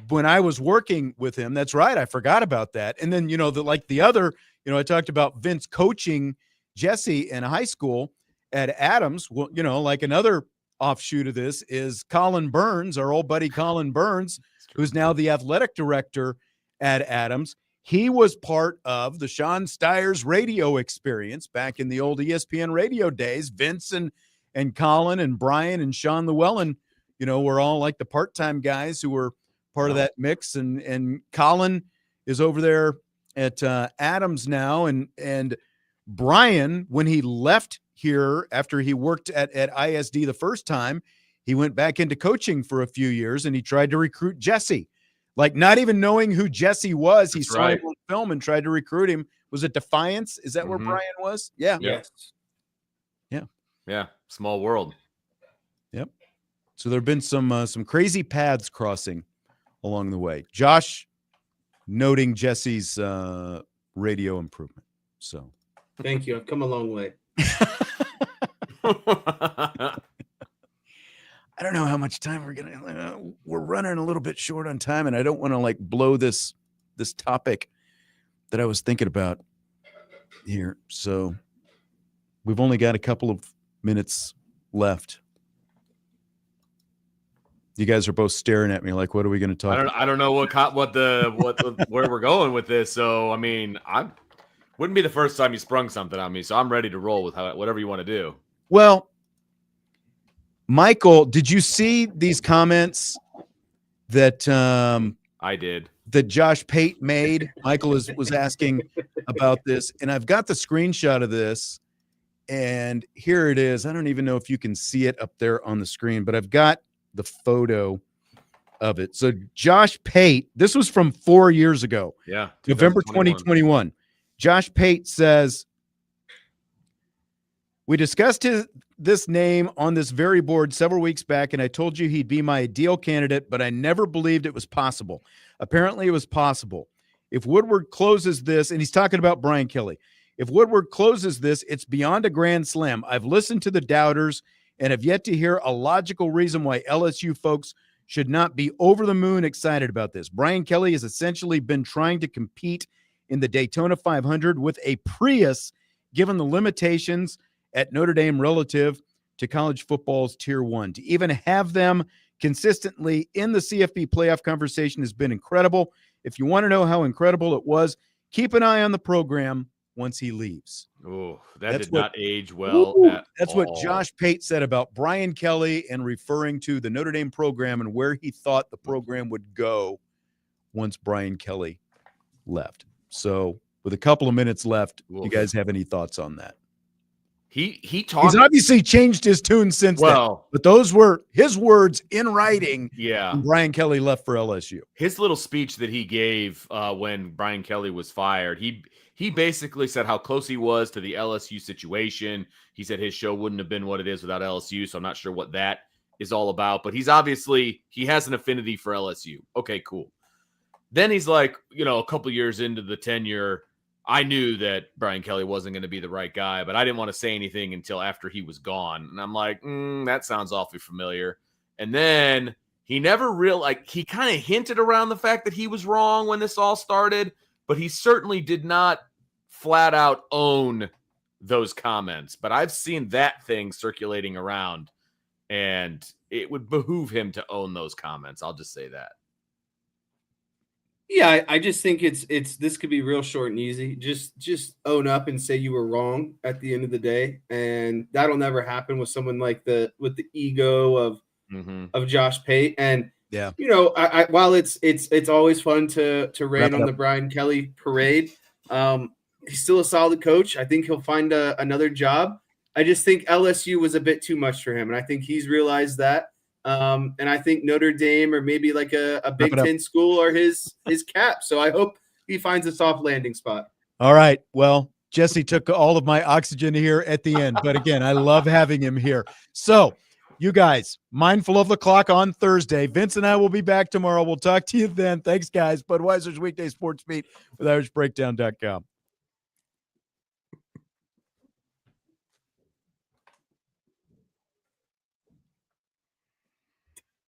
Speaker 1: When I was working with him. That's right. I forgot about that. And then, the other, I talked about Vince coaching Jesse in high school at Adams. Well, like another offshoot of this is Colin Burns, our old buddy Colin Burns, who's now the athletic director at Adams. He was part of the Sean Stiers radio experience back in the old ESPN radio days. Vince and Colin and Brian and Sean Llewellyn, were all like the part-time guys who were part of that mix. And Colin is over there at Adams now. And Brian, when he left here after he worked at ISD the first time, he went back into coaching for a few years and he tried to recruit Jesse. Like, not even knowing who Jesse was, he saw him on film and tried to recruit him. Was it Defiance? Is that where Brian was? Yeah.
Speaker 2: Yes.
Speaker 5: Yeah. Small world.
Speaker 1: Yep. So there have been some crazy paths crossing along the way. Josh noting Jesse's radio improvement. So
Speaker 2: thank you. I've come a long way.
Speaker 1: I don't know how much time we're running a little bit short on time, and I don't want to blow this topic that I was thinking about here. So we've only got a couple of minutes left. You guys are both staring at me like, what are we going to talk about?
Speaker 5: I don't know where we're going with this. So, I mean, I wouldn't be the first time you sprung something on me. So I'm ready to roll with whatever you want to do.
Speaker 1: Well, Michael, did you see these comments that
Speaker 5: I did,
Speaker 1: that Josh Pate made? Michael was asking about this, and I've got the screenshot of this. And here it is. I don't even know if you can see it up there on the screen, but I've got the photo of it. So Josh Pate, this was from 4 years ago.
Speaker 5: Yeah.
Speaker 1: November
Speaker 5: 2021.
Speaker 1: 2021. Josh Pate says, we discussed this name on this very board several weeks back, and I told you he'd be my ideal candidate, but I never believed it was possible. Apparently it was possible. If Woodward closes this, and he's talking about Brian Kelly, if Woodward closes this, it's beyond a grand slam. I've listened to the doubters and have yet to hear a logical reason why LSU folks should not be over the moon excited about this. Brian Kelly has essentially been trying to compete in the Daytona 500 with a Prius, given the limitations at Notre Dame relative to college football's Tier 1. To even have them consistently in the CFP playoff conversation has been incredible. If you want to know how incredible it was, keep an eye on the program once he leaves.
Speaker 5: Oh, that
Speaker 1: That's
Speaker 5: did
Speaker 1: what-
Speaker 5: not age well.
Speaker 1: That's what Josh Pate said about Brian Kelly and referring to the Notre Dame program and where he thought the program would go once Brian Kelly left. So with a couple of minutes left, do you guys have any thoughts on that?
Speaker 5: He talked.
Speaker 1: He's obviously changed his tune since then, but those were his words in writing.
Speaker 5: Yeah.
Speaker 1: When Brian Kelly left for LSU.
Speaker 5: His little speech that he gave when Brian Kelly was fired, he basically said how close he was to the LSU situation. He said his show wouldn't have been what it is without LSU, so I'm not sure what that is all about. But he has an affinity for LSU. Okay, cool. Then he's like, a couple years into the tenure, I knew that Brian Kelly wasn't going to be the right guy, but I didn't want to say anything until after he was gone. And I'm like, that sounds awfully familiar. And then he never he kind of hinted around the fact that he was wrong when this all started, but he certainly did not flat out own those comments. But I've seen that thing circulating around, and it would behoove him to own those comments. I'll just say that.
Speaker 2: Yeah, I just think this could be real short and easy. Just own up and say you were wrong at the end of the day, and that'll never happen with someone like with the ego of Josh Pate. And
Speaker 1: yeah,
Speaker 2: I while it's always fun to rain on the Brian Kelly parade, he's still a solid coach. I think he'll find another job. I just think LSU was a bit too much for him, and I think he's realized that. And I think Notre Dame or maybe like a Big Ten school are his cap. So I hope he finds a soft landing spot.
Speaker 1: All right. Well, Jesse took all of my oxygen here at the end. But again, I love having him here. So you guys, mindful of the clock on Thursday. Vince and I will be back tomorrow. We'll talk to you then. Thanks, guys. Budweiser's Weekday Sports Beat with IrishBreakdown.com.